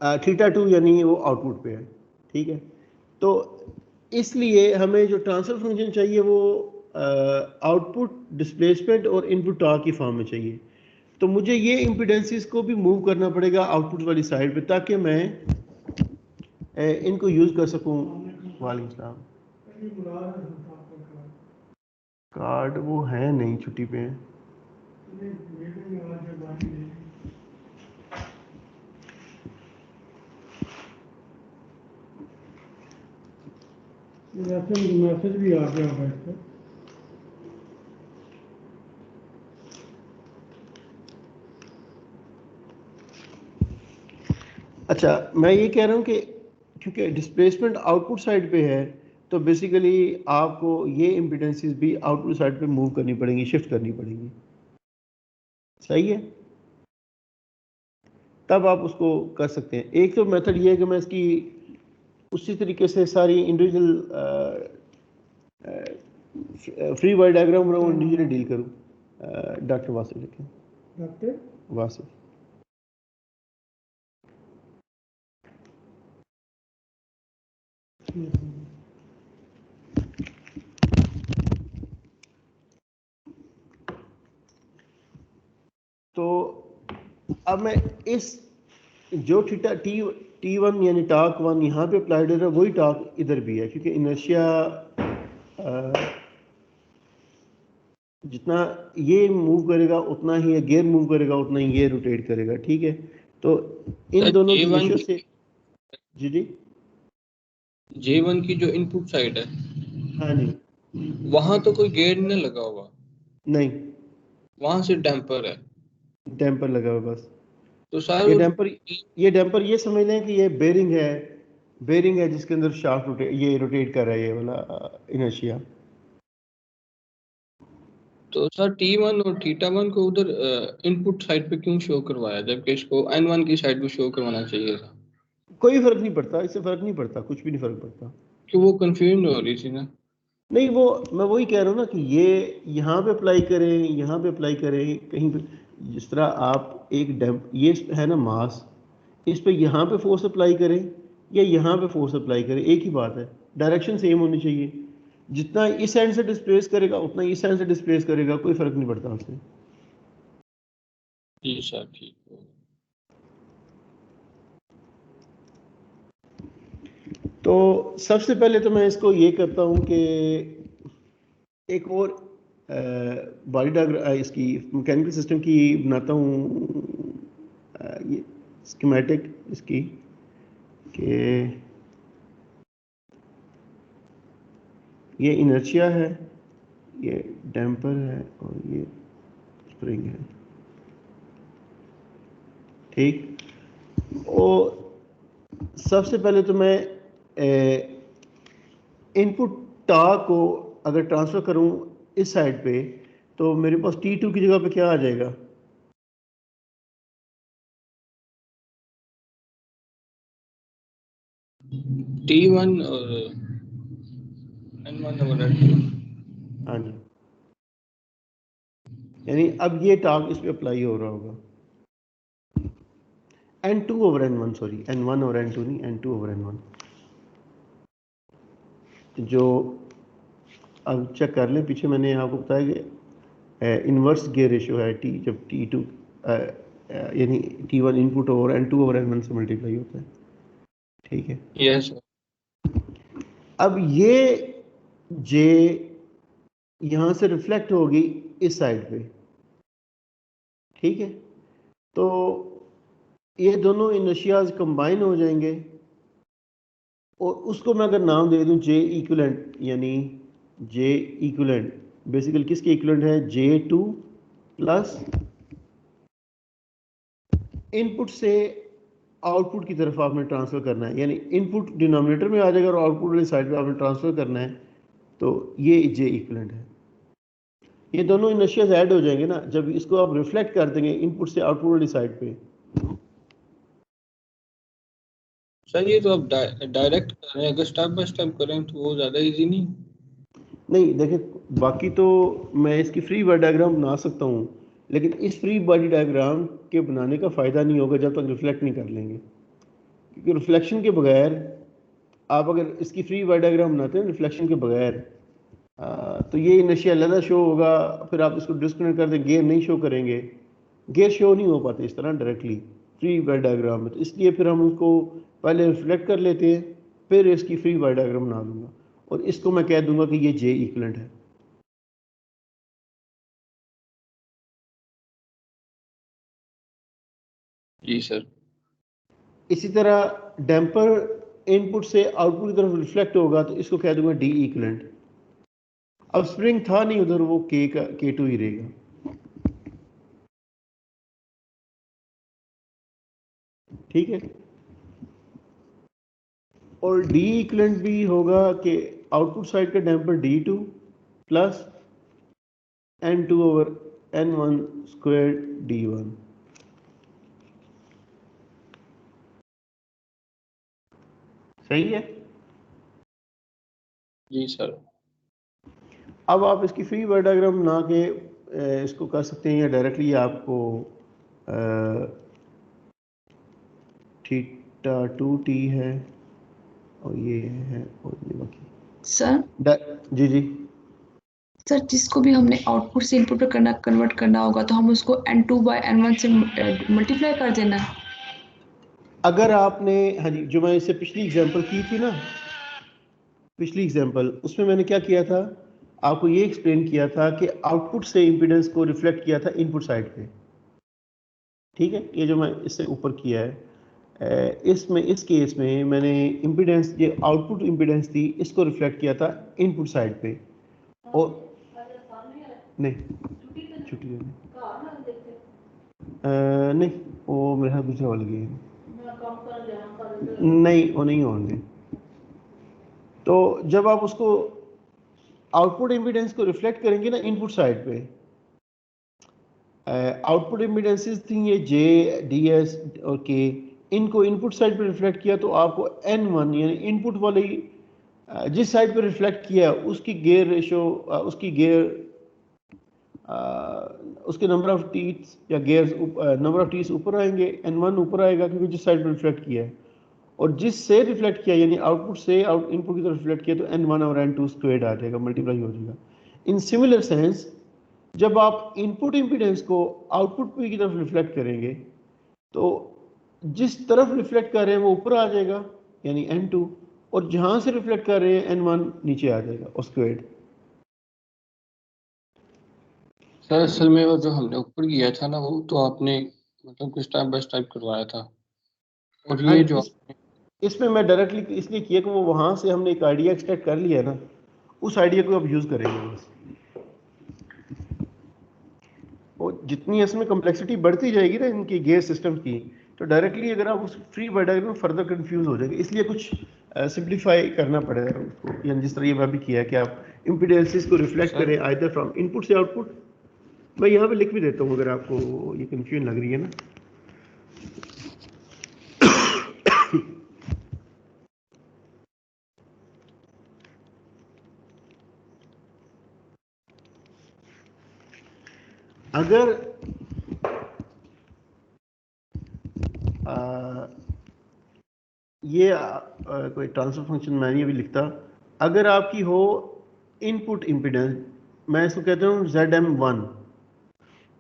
θ2 यानी वो आउटपुट पे है। ठीक है, तो इसलिए हमें जो ट्रांसफर फंक्शन चाहिए वो आउटपुट डिस्प्लेसमेंट और इनपुट टाक की फॉर्म में चाहिए। तो मुझे ये इम्पीडेंसेस को भी मूव करना पड़ेगा आउटपुट वाली साइड पे, ताकि मैं इनको यूज़ कर सकूं। वालेकुम सलाम। कार्ड वो है नहीं, छुट्टी पे है। मैसेज भी आ गया होगा इसका। अच्छा, मैं ये कह रहा हूँ कि क्योंकि डिस्प्लेसमेंट आउटपुट साइड पे है, तो बेसिकली आपको ये इम्पीडेंसेस भी आउटपुट साइड पे मूव करनी पड़ेंगी, शिफ्ट करनी पड़ेंगी। सही है, तब आप उसको कर सकते हैं। एक तो मेथड ये है कि मैं इसकी उसी तरीके से सारी individual free wide diagram individually deal करूँ। डॉक्टर वासिफ लिखें, डॉक्टर वासिफ। तो अब मैं इस जो T1 यानी टाक 1 यहाँ पे अप्लाइड है, वही टाक इधर भी है, क्योंकि इनर्शिया जितना ये मूव करेगा उतना ही ये गियर मूव करेगा, उतना ही ये रोटेट करेगा, ठीक है। तो इन सर दोनों की J1 रेशियो से जी जी J1 की जो इनपुट साइड है हाँ जी वहां तो कोई गेयर नहीं लगा हुआ, नहीं, वहां से डैम्पर है। डैम्पर लगा हुआ बस। तो सर ये वो डैम्पर ये डैम्पर ये समझ लें कि ये बेरिंग है, बेरिंग है जिसके अंदर शाफ्ट ये रोटेट कर रहा है ये वाला इनर्शिया। तो सर T1 और θ1 को उधर इनपुट साइड पे क्यों शो करवाया, जबकि इसको N1 की साइड पे शो करवाना चाहिए था? कोई फर्क नहीं पड़ता, इससे फर्क नहीं पड़ता, कुछ भी नहीं फर्क पड़ता। क्यों वो कंफ्यूज हो रही थी ना। नहीं वो मैं वही कह रहा हूँ ना कि ये यहाँ पे अप्लाई करें, यहाँ पे अप्लाई करें, कहीं पे जिस तरह आप एक डैम्प ये है ना मास, इस पे यहाँ पे फोर्स अप्लाई करें या यहाँ पे फोर्स अप्लाई करें, एक ही बात है, डायरेक्शन सेम होनी चाहिए। जितना इस एंड से डिस्प्लेस करेगा उतना इस एंड से डिस्प्लेस करेगा, कोई फर्क नहीं पड़ता उससे। जी सर ठीक है। तो सबसे पहले तो मैं इसको ये करता हूँ कि एक और बॉडी डायग्राम इसकी मैकेनिकल सिस्टम की बनाता हूँ, ये स्कीमेटिक इसकी कि ये इनर्शिया है, ये डैम्पर है और ये स्प्रिंग है, ठीक। और सबसे पहले तो मैं इनपुट टॉर्क को अगर ट्रांसफ़र करूं इस साइड पे, तो मेरे पास T2 की जगह पे क्या आ जाएगा? T1 और N1 और N2। हाँ जी, यानी अब ये टॉर्क इस पे अप्लाई हो रहा होगा, N2 over N1, sorry N1 और N2 नहीं, N2 ओवर N1। जो अब चेक कर लें, पीछे मैंने आपको बताया कि इन्वर्स गियर रेशियो है T, जब T2 यानी T1 input over N2 over N1 से मल्टीप्लाई होता है, ठीक है। Yes sir. अब ये J यहाँ से रिफ्लेक्ट होगी इस साइड पे, ठीक है। तो ये दोनों इनर्शियाज कंबाइन हो जाएंगे और उसको मैं अगर नाम दे दूं J इक्विवेलेंट, यानी J इक्विवेलेंट बेसिकली किसके इक्विवेलेंट है? J2 प्लस इनपुट से आउटपुट की तरफ आपने ट्रांसफर करना है, यानी इनपुट डिनोमिनेटर में आ जाएगा और आउटपुट वाली साइड पे आपने ट्रांसफर करना है, तो ये J इक्विवेलेंट है। ये दोनों इनर्शियाज ऐड हो जाएंगे ना, जब इसको आप रिफ्लेक्ट कर देंगे इनपुट से आउटपुट वाली साइड पे। सर ये तो आप डायरेक्ट कर रहे हैं, अगर स्टेप बाय स्टेप करें तो वो ज़्यादा इजी नहीं? नहीं देखिए, बाकी तो मैं इसकी फ्री बॉडी डायग्राम बना सकता हूँ, लेकिन इस फ्री बॉडी डायग्राम के बनाने का फ़ायदा नहीं होगा जब तक रिफ्लेक्ट नहीं कर लेंगे, क्योंकि रिफ्लेक्शन के बगैर आप अगर इसकी फ्री बॉडी डायग्राम बनाते हैं रिफ्लेक्शन के बगैर, तो ये इनर्शिया अलग शो होगा, फिर आप इसको डिस्कनेक्ट कर दें, गियर नहीं शो करेंगे, गियर शो नहीं हो पाते इस तरह डायरेक्टली फ्री बॉडी डायग्राम में। तो इसलिए फिर हम उसको पहले रिफ्लेक्ट कर लेते हैं, फिर इसकी फ्री बॉडी डायग्राम बना दूंगा और इसको मैं कह दूंगा कि ये J इक्विवेलेंट है। जी सर। इसी तरह डैम्पर इनपुट से आउटपुट की तरफ रिफ्लेक्ट होगा, तो इसको कह दूंगा D इक्विवेलेंट। अब स्प्रिंग था नहीं उधर, वो K का K2 ही रहेगा, ठीक है। और D इक्विवेलेंट भी होगा कि आउटपुट साइड का damper D2 plus N2 over N1 square D1। सही है। जी सर। अब आप इसकी फ्री बॉडी डायग्राम बना के इसको कर सकते हैं, या डायरेक्टली आपको θ2T है और ये है और ये बाकी सर जी जी सर जिसको भी हमने आउटपुट से इनपुट पे करना कन्वर्ट करना होगा तो हम उसको N2 बाय N1 से मल्टीप्लाई कर देना। अगर आपने, हाँ जी, जो मैं इससे पिछली एग्जांपल की थी ना, पिछली एग्जांपल उसमें मैंने क्या किया था, आपको ये एक्सप्लेन किया था कि आउटपुट से इम्पीडेंस को रिफ्लेक्ट किया था इनपुट साइड पे, ठीक है। ये जो मैं इससे ऊपर किया है, इसमें इस केस में मैंने इम्पीडेंस, ये आउटपुट इम्पीडेंस थी, इसको रिफ्लेक्ट किया था इनपुट साइड पे। और नहीं छुट्टी नहीं, वो मेरे हाथ दूसरे वाले गए नहीं, वो नहीं होंगे। तो जब आप उसको आउटपुट इम्पीडेंस को रिफ्लेक्ट करेंगे ना इनपुट साइड पे, आउटपुट इम्पीडेंसेस थी ये जे, डी एस और के, इनको इनपुट साइड पे रिफ्लेक्ट किया तो आपको N1 यानी इनपुट वाली जिस साइड पे रिफ्लेक्ट किया उसकी गेयर रेशो, उसकी गेयर, उसके नंबर ऑफ टीथ्स या गेयर्स, नंबर ऑफ टीथ्स ऊपर आएंगे, N1 ऊपर आएगा क्योंकि जिस साइड पे रिफ्लेक्ट किया है। और जिससे रिफ्लेक्ट किया यानी आउटपुट से इनपुट की तरफ रिफ्लेक्ट किया तो N1 और N2 स्क्वायर्ड आ जाएगा, मल्टीप्लाई हो जाएगा। इन सिमिलर सेंस जब आप इनपुट इम्पीडेंस को आउटपुट की तरफ रिफ्लेक्ट करेंगे तो जिस तरफ रिफ्लेक्ट कर रहे हैं वो ऊपर आ जाएगा यानी N2, और जहां से रिफ्लेक्ट कर रहे हैं N1 नीचे आ जाएगा और स्क्वायर्ड। सर असल में वो जो हमने ऊपर किया था ना, वो तो आपने मतलब कुछ स्टेप बाय स्टेप करवाया था, और ये जो इसमें मैं डायरेक्टली इसलिए किया कि वो वहां से हमने एक आइडिया एक्सट्रैक्ट कर लिया ना, उस आइडिया को अब यूज करेंगे बस। और जितनी इसमें कॉम्प्लेक्सिटी बढ़ती जाएगी ना इनकी गेयर सिस्टम की, तो डायरेक्टली अगर आप उस फ्री बॉडी डायग्राम में फर्दर कंफ्यूज हो जाएंगे, इसलिए कुछ सिंप्लीफाई करना पड़ेगा उसको, यानी जिस तरह ये मैं भी किया कि आप इम्पीडेंसेस को रिफ्लेक्ट करें आइदर फ्रॉम इनपुट से आउटपुट। मैं यहाँ पे लिख भी देता हूँ अगर आपको ये कंफ्यूजन लग रही है ना। अगर ये कोई ट्रांसफर फंक्शन मैं नहीं अभी लिखता, अगर आपकी हो इनपुट इम्पीडेंस, मैं इसको कहता हूँ ZM1,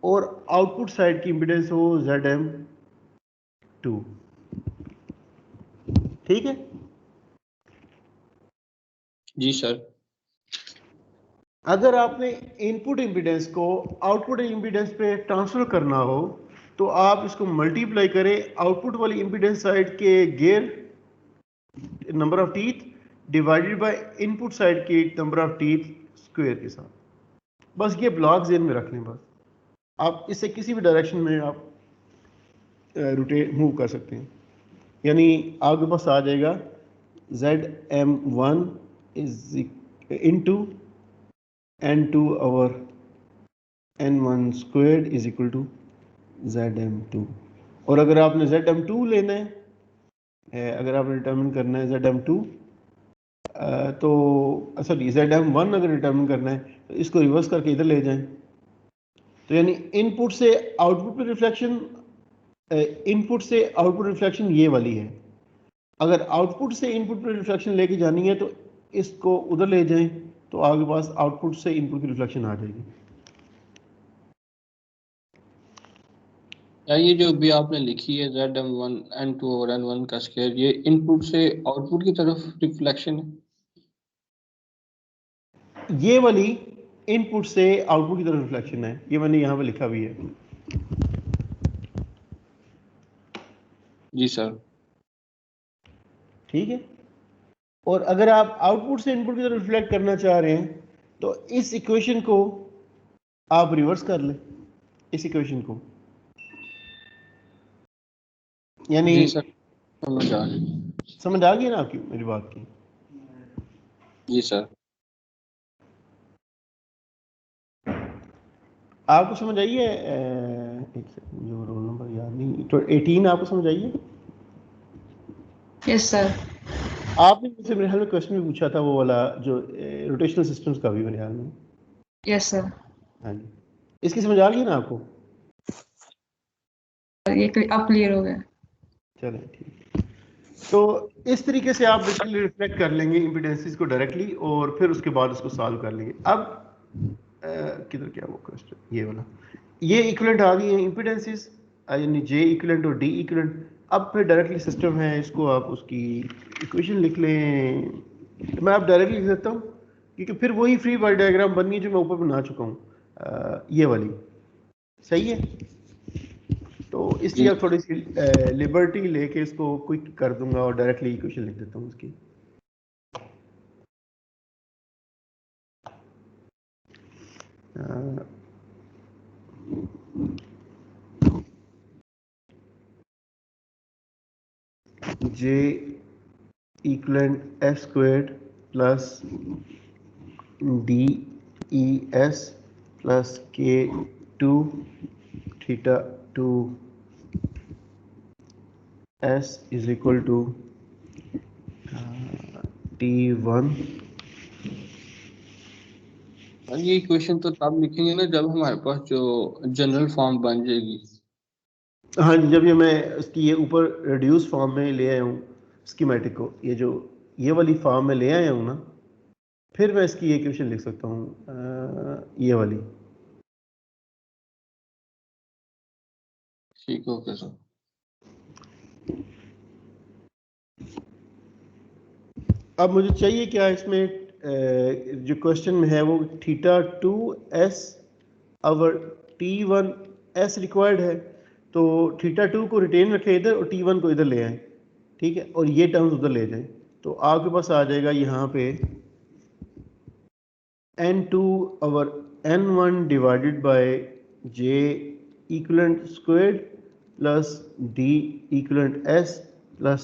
और आउटपुट साइड की इम्पीडेंस हो ZM2, ठीक है जी सर। अगर आपने इनपुट इम्पीडेंस को आउटपुट इम्पीडेंस पे ट्रांसफर करना हो तो आप इसको मल्टीप्लाई करें आउटपुट वाली इम्पीडेंस साइड के gear number of teeth divided by input side के नंबर ऑफ टीथ स्क्वायर के साथ। बस ये ब्लॉक ज़हन में रख लें, बस आप इससे किसी भी डायरेक्शन में आप रोटेट मूव कर सकते हैं। यानी आपके पास आ जाएगा ZM1 is into N2 over N1 squared is equal to ZM2। और अगर आपने ZM2 लेना है, अगर आपने डिटर्मिन करना है ZM2 तो सॉरी ZM1 अगर डिटर्मिन करना है तो इसको रिवर्स करके इधर ले जाएं। तो यानी इनपुट से आउटपुट पे रिफ्लेक्शन, इनपुट से आउटपुट रिफ्लेक्शन ये वाली है। अगर आउटपुट से इनपुट पे रिफ्लेक्शन लेके जानी है तो इसको उधर ले जाएं, तो आपके पास आउटपुट से इनपुट की रिफ्लेक्शन आ जाएगी। क्या ये जो भी आपने लिखी है ZM1 N2 और N1 का स्क्वायर, ये इनपुट से आउटपुट की तरफ रिफ्लेक्शन है? ये वाली इनपुट से आउटपुट की तरफ रिफ्लेक्शन है, ये मैंने यहाँ पे लिखा भी है। जी सर। ठीक है, और अगर आप आउटपुट से इनपुट की तरफ रिफ्लेक्ट करना चाह रहे हैं तो इस इक्वेशन को आप रिवर्स कर लें, इस इक्वेशन को, यानी जी सर समझ आ गई ना आपकी मेरी बात की? जी सर। आपको समझ आई है? एक सेकंड, जो रोल नंबर याद नहीं, तो 18 आपको समझ आई है? Yes sir. आपने मुझसे मेरे ख्याल में क्वेश्चन भी पूछा था वो वाला जो रोटेशनल सिस्टम्स का भी मेरे ख्याल में। Yes sir. हाँ जी, इसकी समझ आ गई ना आपको? ये अब क्लियर हो गया। चलें ठीक है, तो इस तरीके से आप बेसिकली रिफ्लेक्ट कर लेंगे इम्पीडेंसेस को डायरेक्टली और फिर उसके बाद उसको सॉल्व कर लेंगे। अब किधर क्या वो क्वेश्चन, ये वाला, ये इक्विवेलेंट आ गई है इम्पीडेंसेस, यानी J इक्विवेलेंट और D इक्विवेलेंट। अब फिर डायरेक्टली सिस्टम है, इसको आप उसकी इक्वेशन लिख लें। मैं आप डायरेक्टली लिख सकता हूँ क्योंकि फिर वही फ्री बॉडी डायग्राम बननी है जो मैं ऊपर बना चुका हूँ, ये वाली। सही है, तो इसलिए अब थोड़ी सी लिबर्टी लेके इसको क्विक कर दूंगा और डायरेक्टली इक्वेशन लिख देता हूँ इसकी। J equivalent S squared plus DES plus K2 theta 2 S is equal to T1। ये इक्वेशन तो तब लिखेंगे ना जब हमारे पास जो जनरल फॉर्म बन जाएगी। हाँ जी, जब ये मैं इसकी ये ऊपर रिड्यूस फॉर्म में ले आया हूँ स्कीमेटिक को, ये जो ये वाली फॉर्म में ले आया हूँ ना, फिर मैं इसकी इक्वेशन लिख सकता हूँ ये वाली। ठीक है, ओके सर। अब मुझे चाहिए क्या इसमें, जो क्वेश्चन में है वो θ2s अवर T1s रिक्वायर्ड है, तो θ2 को रिटेन रखें इधर और T1 को इधर ले आए, ठीक है, और ये टर्म्स उधर ले जाएं, तो आपके पास आ जाएगा यहाँ पे n2 our n1 divided by J equivalent squared plus D equivalent S plus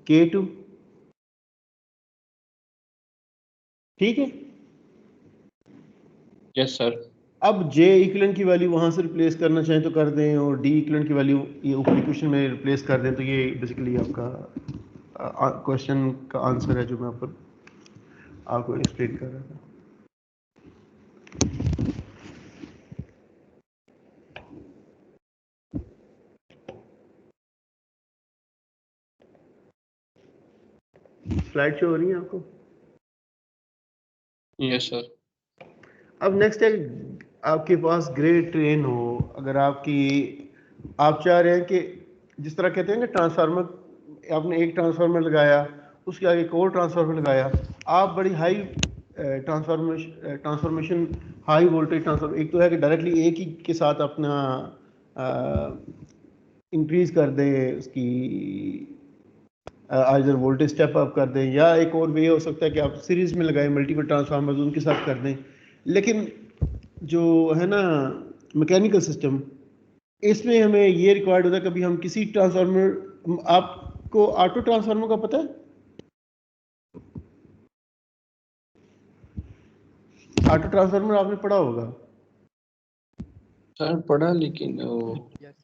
K2। ठीक है, यस सर। अब J इक्विवेलेंट की वैल्यू वहां से रिप्लेस करना चाहें तो कर दें, और D इक्विवेलेंट की वैल्यू ये ऊपर इक्वेशन में रिप्लेस कर दें, तो ये बेसिकली आपका क्वेश्चन का आंसर है जो मैं आपको एक्सप्लेन कर रहा था। स्लाइड शो हो रही है आपको? Yes sir. अब नेक्स्ट है, आपके पास ग्रे ट्रेन हो, अगर आप चाह रहे हैं कि जिस तरह कहते हैं कि ट्रांसफार्मर, आपने एक ट्रांसफार्मर लगाया, उसके आगे एक और ट्रांसफार्मर लगाया, आप बड़ी high transformation high voltage transformer, एक तो है कि डायरेक्टली एक ही के साथ अपना इंक्रीज कर दें उसकी आइदर वोल्टेज स्टेप अप कर दें, या एक और वे हो सकता है कि आप सीरीज में लगाएं मल्टीपल ट्रांसफार्मर्स उनके साथ कर दें। लेकिन जो है ना मैकेनिकल सिस्टम, इसमें हमें ये रिक्वायर्ड होता है कभी हम किसी ट्रांसफार्मर, आपको ऑटो ट्रांसफार्मर का पता है? ऑटो ट्रांसफार्मर आपने पढ़ा होगा सर, पढ़ा लेकिन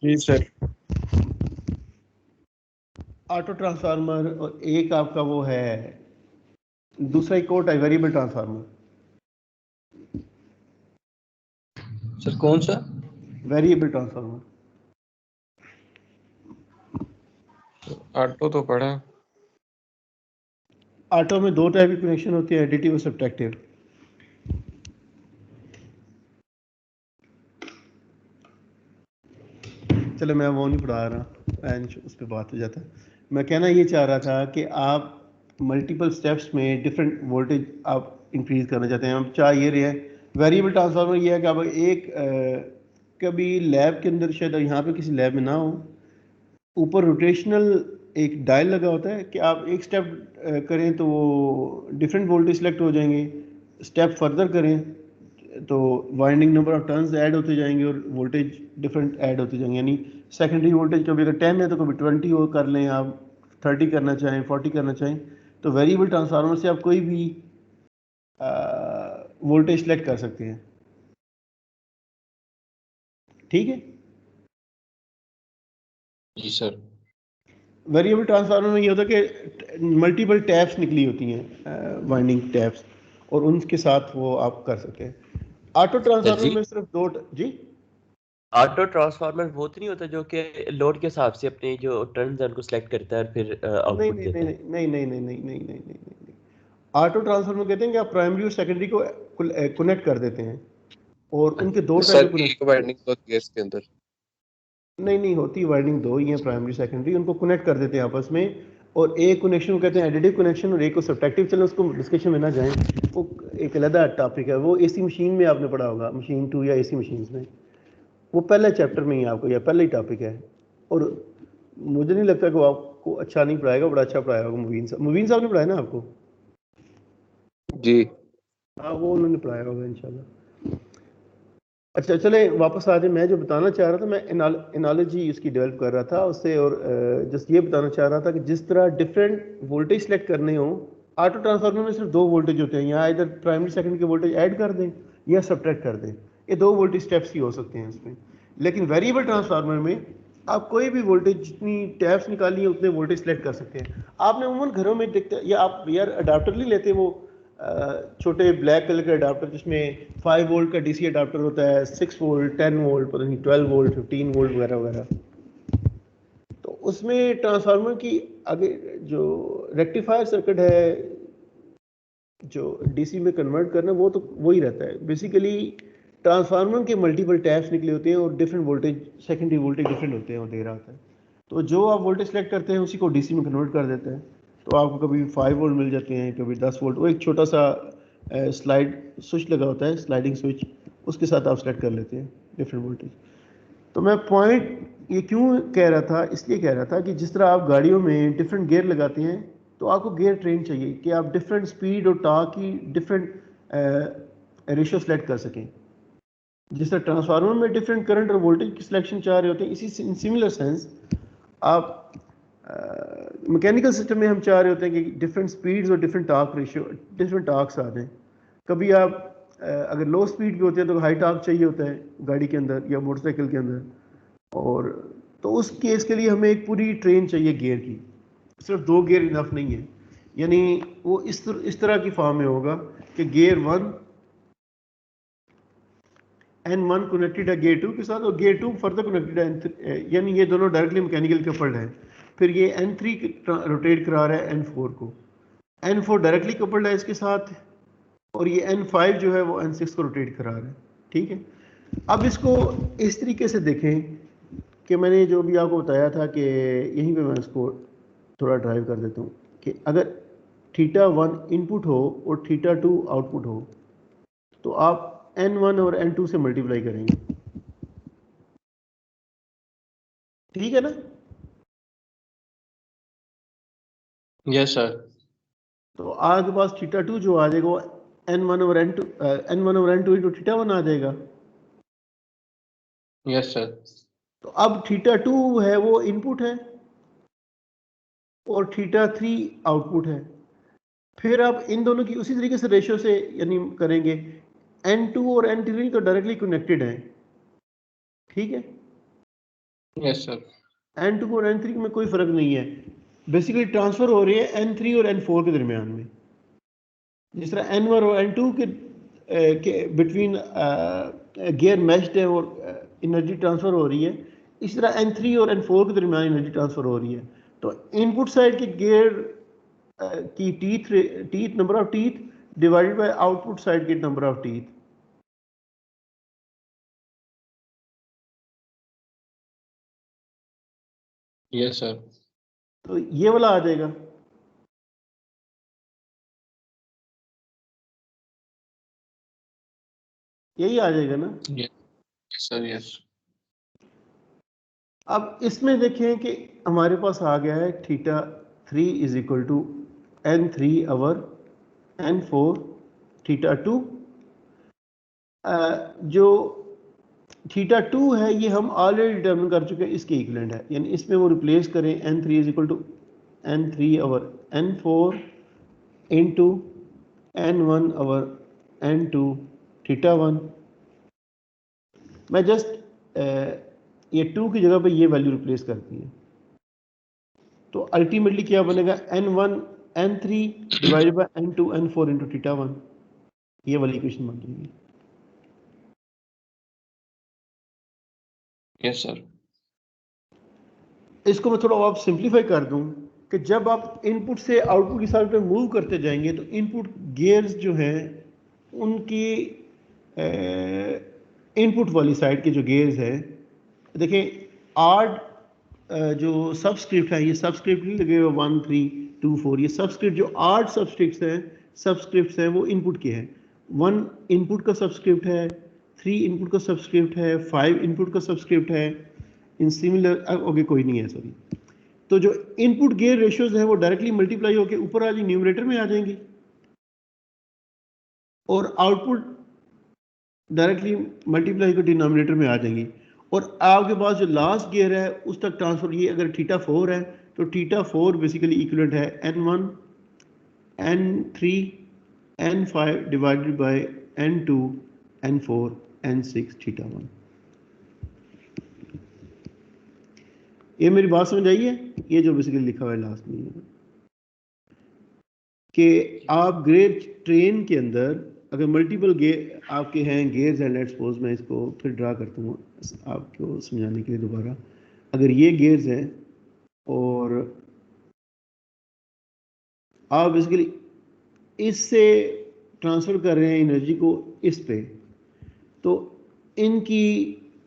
जी सर। ऑटो ट्रांसफार्मर, और एक आपका वो है दूसरा एक और वेरिएबल ट्रांसफार्मर। सर कौन सा? Variable transformer. ऑटो तो पढ़ा। ऑटो में दो टाइप की कनेक्शन होती है, एडिटिव और सब्ट्रैक्टिव। चलो मैं वो नहीं पढ़ा रहा, उस पर बात हो जाता है। मैं कहना ये चाह रहा था कि आप मल्टीपल स्टेप्स में डिफरेंट वोल्टेज आप इंक्रीज करना चाहते हैं। हम चाह ये रहे हैं वेरिएबल ट्रांसफार्मर, ये है कि आप कभी लैब के अंदर, शायद यहाँ पे किसी लैब में ना हो, ऊपर रोटेशनल एक डायल लगा होता है कि आप एक स्टेप करें तो वो डिफरेंट वोल्टेज सेलेक्ट हो जाएंगे, स्टेप फर्दर करें तो winding number of turns add होते जाएंगे और वोल्टेज डिफरेंट ऐड होते जाएंगे। यानी सेकेंडरी वोल्टेज कभी अगर 10 है तो कभी 20 और कर लें, आप 30 करना चाहें, 40 करना चाहें, तो वेरिएबल ट्रांसफार्मर से आप कोई भी वोल्टेज सेलेक्ट कर सकते हैं। ठीक है जी सर। वेरिएबल ट्रांसफार्मर में ये होता है कि मल्टीपल टैप्स निकली होती हैं, वाइंडिंग टैप्स, और उनके साथ वो आप कर सकते हैं। ऑटो ट्रांसफार्मर में सिर्फ दो जी। ऑटो ट्रांसफार्मर वो तो नहीं होता जो कि लोड के हिसाब से अपने जो टर्न्स हैं उनको सेलेक्ट करता है और फिर आउटपुट देता है? नहीं। ऑटो ट्रांसफार्मर कहते हैं कि आप प्राइमरी और सेकेंडरी को कनेक्ट कर देते हैं, और उनके दो टाइप के एक वाइंडिंग होती है इसके अंदर। नहीं होती, वाइंडिंग दो ही है, प्राइमरी सेकेंडरी, उनको कनेक्ट कर देते हैं आपस में, और एक कनेक्शन को कहते हैं एडिटिव कनेक्शन और एक को सब्ट्रैक्टिव। चलो उसको डिस्कशन में ना जाएं, वो एक अलग टॉपिक है, वो एसी मशीन में आपने पढ़ा होगा, मशीन 2 या एसी मशीन में, वो पहले चैप्टर में ही आपको या पहले ही टॉपिक है। और मुझे नहीं लगता कि वो आपको अच्छा नहीं पढ़ाएगा, बड़ा अच्छा पढ़ाया होगा मुबीन साहब ने पढ़ाया ना आपको? जी हाँ, वो उन्होंने पढ़ाया होगा इंशाल्लाह। अच्छा चले वापस आ जाए, मैं जो बताना चाह रहा था, मैं एनालॉजी उसकी डेवलप कर रहा था उससे, और जस्ट ये बताना चाह रहा था कि जिस तरह डिफरेंट वोल्टेज सेलेक्ट करने हो, ऑटो ट्रांसफार्मर में सिर्फ 2 वोल्टेज होते हैं, यहाँ इधर प्राइमरी सेकंड के वोल्टेज ऐड कर दें या सब्ट्रैक्ट कर दें, ये 2 वोल्टेज स्टेप्स ही हो सकते हैं इसमें। लेकिन वेरिएबल ट्रांसफार्मर में आप कोई भी वोल्टेज, जितनी टैप्स निकाली है उतने वोल्टेज सेलेक्ट कर सकते हैं। आपने उमूमन घरों में देखते, या आप यार अडाप्टर नहीं लेते, वो छोटे ब्लैक कलर के अडाप्टर जिसमें 5 वोल्ट का डीसी अडाप्टर होता है, 6 वोल्ट, 10 वोल्ट, पता नहीं 12 वोल्ट, 15 वोल्ट वगैरह वगैरह। तो उसमें ट्रांसफार्मर की आगे जो रेक्टिफायर सर्किट है जो डीसी में कन्वर्ट करना, वो तो वही रहता है बेसिकली। ट्रांसफार्मर के मल्टीपल टैप्स निकले होते हैं और different voltage, secondary voltage different होते हैं, वो दे रहा होता है। तो जो आप वोल्टेज सेलेक्ट करते हैं उसी को डीसी में कन्वर्ट कर देते हैं। तो आपको कभी 5 वोल्ट मिल जाते हैं, कभी 10 वोल्ट। वो एक छोटा सा स्लाइड स्विच लगा होता है, स्लाइडिंग स्विच, उसके साथ आप सेलेक्ट कर लेते हैं डिफरेंट वोल्टेज। तो मैं पॉइंट ये क्यों कह रहा था, इसलिए कह रहा था कि जिस तरह आप गाड़ियों में डिफरेंट गियर लगाते हैं, तो आपको गियर ट्रेन चाहिए कि आप डिफरेंट स्पीड और टॉर्क की डिफरेंट रेशियो सेलेक्ट कर सकें। जिस तरह ट्रांसफार्मर में डिफरेंट करंट और वोल्टेज की सिलेक्शन चाह रहे होते हैं, इसी सिमिलर सेंस आप मैकेनिकल सिस्टम में हम चाह रहे होते हैं कि डिफरेंट स्पीड्स और different torque ratio, different torques आ जाएं। कभी आप अगर लो स्पीड पे होते हैं तो हाई टॉर्क चाहिए होता है गाड़ी के अंदर या मोटरसाइकिल के अंदर, और तो उस केस के लिए हमें एक पूरी ट्रेन चाहिए गियर की, सिर्फ 2 गियर इनफ नहीं है। यानी वो इस तरह की फॉर्म में होगा कि गियर 1 N1 कनेक्टेड है गियर 2 के साथ, और गियर 2 फर्दर कनेक्टेड है, यानी ये दोनों डायरेक्टली मैकेनिकल कपल्ड है। फिर ये N3 रोटेट करा रहा है N4 को, N4 डायरेक्टली कपल्ड है इसके साथ, और ये N5 जो है वो N6 को रोटेट करा रहा है। ठीक है, अब इसको इस तरीके से देखें कि मैंने जो भी आपको बताया था कि यहीं पे मैं इसको थोड़ा ड्राइव कर देता हूँ कि अगर θ1 इनपुट हो और θ2 आउटपुट हो, तो आप N1 और N2 से मल्टीप्लाई करेंगे। ठीक है ना? Yes sir. तो आपके पास θ2 जो आ जाएगा वो N1 और N2 इंटू θ1 आ जाएगा। Yes sir. तो अब θ2 है वो इनपुट है और θ3 आउटपुट है। फिर आप इन दोनों की उसी तरीके से रेशियो से यानी करेंगे। N2 और N3 तो डायरेक्टली कनेक्टेड हैं, ठीक है? Yes sir. N2 और N3 में कोई फर्क नहीं है, बेसिकली ट्रांसफर हो रही है N3 और N4 के दरमियान में। जिस तरह N1 और N2 के बिटवीन गियर मैच्ड है और एनर्जी ट्रांसफर हो रही है, इसी तरह N3 और N4 के दरमियान एनर्जी ट्रांसफर हो रही है। तो इनपुट साइड के गियर की teeth number of teeth divided by output side के number of teeth. Yes sir. तो ये वाला आ जाएगा। यही आ जाएगा ना? Yes sir. यस। अब इसमें देखें कि हमारे पास आ गया है θ3 is equal to N3 over N4 θ2। जो θ2 है ये हम ऑलरेडी डिटर्मिन कर चुके हैं, इसके इक्विवेलेंट है, यानी इसमें वो रिप्लेस करें N3 is equal to N3 over N4 into N1 over N2 θ1। मैं जस्ट ये 2 की जगह पे ये वैल्यू रिप्लेस करती है, तो अल्टीमेटली क्या बनेगा? N1 N3 divided by N2 N4 into θ1। ये वाली इक्वेशन बन जाएगी। Yes sir. इसको मैं थोड़ा और सिंप्लीफाई कर दूं कि जब आप इनपुट से आउटपुट की साइड पे मूव करते जाएंगे तो इनपुट गियर्स जो हैं उनकी इनपुट वाली साइड के जो गियर्स हैं, देखें आड जो सबस्क्रिप्ट है, ये सबस्क्रिप्ट नहीं लगे हुए 1 3 2 4, ये सबस्क्रिप्ट जो 8 सबस्क्रिप्ट्स हैं वो इनपुट के हैं। 1 इनपुट का सबस्क्रिप्ट है, 3 इनपुट का सबस्क्रिप्ट है, 5 इनपुट का सबस्क्रिप्ट है। इन सिमिलर ओके कोई नहीं है सॉरी। तो जो इनपुट गेयर रेशियोज है वो डायरेक्टली मल्टीप्लाई होकर ऊपर आ जाएंगे, न्यूमरेटर में आ जाएंगी, और आउटपुट डायरेक्टली मल्टीप्लाई को डिनोमिनेटर में आ जाएंगी। और आपके पास जो लास्ट गियर है उस तक ट्रांसफर, ये अगर थीटा 4 है तो थीटा 4 बेसिकली इक्विवेलेंट है n1 n3 n5 divided by n2 n4 n6 theta 1। ये मेरी बात समझ आई है? ये जो बेसिकली लिखा हुआ है लास्ट में कि आप ग्रेड ट्रेन के अंदर अगर मल्टीपल गेयर आपके हैं गेयर्स हैं, लेट्स सपोज मैं इसको फिर ड्रा करता हूँ आपको समझाने के लिए दोबारा। अगर ये गेयर्स हैं और आप बेसिकली इससे ट्रांसफ़र कर रहे हैं एनर्जी को इस पे, तो इनकी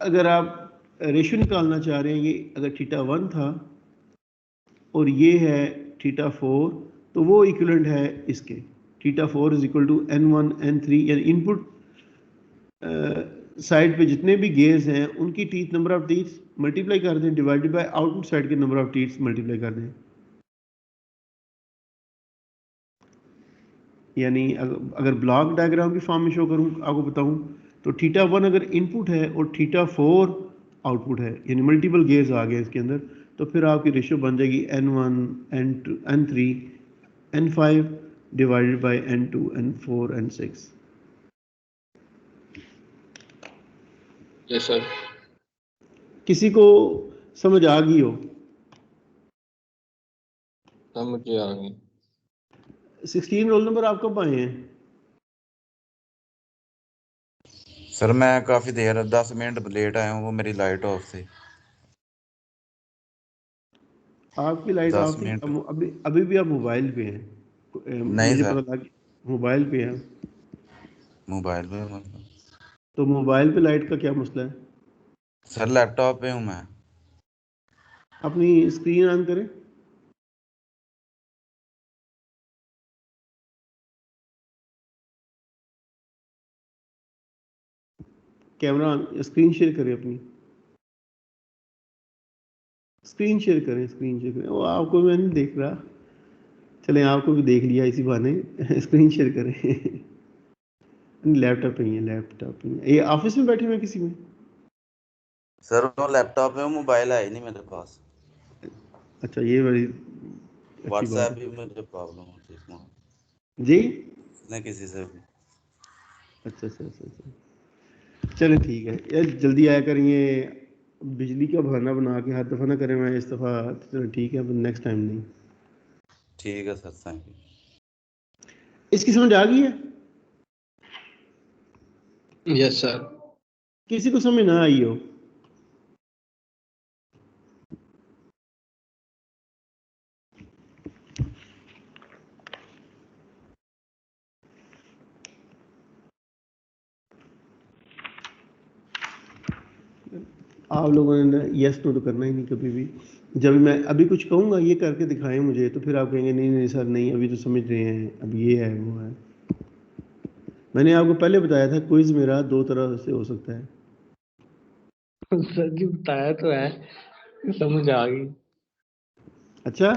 अगर आप रेशियो निकालना चाह रहे हैं, ये अगर थीटा 1 था और ये है थीटा 4, तो वो इक्विवेलेंट है इसके। Theta 4 is equal to n1 n3, यानी इनपुट साइड पे जितने भी गेयर्स हैं उनकी teeth number of teeths multiply कर दें डिवाइडेड बाय आउटपुट साइड के नंबर ऑफ टीथ्स मल्टीप्लाई कर दें। यानी अगर ब्लॉक डायग्राम की फॉर्म में शो करूं आपको बताऊं तो थीटा 1 अगर इनपुट है और थीटा 4 आउटपुट है, यानी मल्टीपल गेयर्स आ गए इसके अंदर, तो फिर आपकी रेशियो बन जाएगी n1 n2 n3 n5 divided by n2 n4 n6। Yes sir. किसी को समझ आ गई हो? समझ आ गई। 16 रोल नंबर आप कब आए हैं? सर मैं काफी देर 10 मिनट लेट आया हूँ, वो मेरी लाइट ऑफ थी। आपकी लाइट ऑफ थी? अभी भी आप मोबाइल पे हैं? नहीं मुझे सर, पता लगा मोबाइल पे हैं। मोबाइल पे मतलब तो मोबाइल पे लाइट का क्या मसला है? सर लैपटॉप पे हूँ मैं। अपनी स्क्रीन ऑन करें। कैमरा स्क्रीन शेयर करें, अपनी स्क्रीन शेयर करें। वो आपको मैं नहीं देख रहा, चलें आपको भी देख लिया इसी बहाने। स्क्रीन शेयर करें। लैपटॉप ही है। ये ऑफिस में बैठे हुए किसी में? सर वो लैपटॉप पे हूँ, मोबाइल है ही नहीं मेरे पास। अच्छा, ये बड़ी व्हाट्सएप भी मुझे प्रॉब्लम होती है जी। नहीं किसी से भी। अच्छा। चलें ठीक है यार, जल्दी आया करिए। बिजली का बहाना बना के हर दफ़ा ना करें, मैं इस दफ़ा चलो ठीक है, नेक्स्ट टाइम नहीं। ठीक है सर, थैंक यू। इसकी समझ आ गई है? Yes sir. किसी को समझ ना आई हो? आप लोगों ने यस नो तो करना ही नहीं कभी भी। जब मैं अभी कुछ कहूँगा ये करके दिखाएं मुझे, तो फिर आप कहेंगे नहीं सर नहीं, अभी तो समझ रहे हैं, अब ये है वो है। मैंने आपको पहले बताया था क्विज मेरा 2 तरह से हो सकता है। सर जी बताया तो है, समझ आ गई। अच्छा,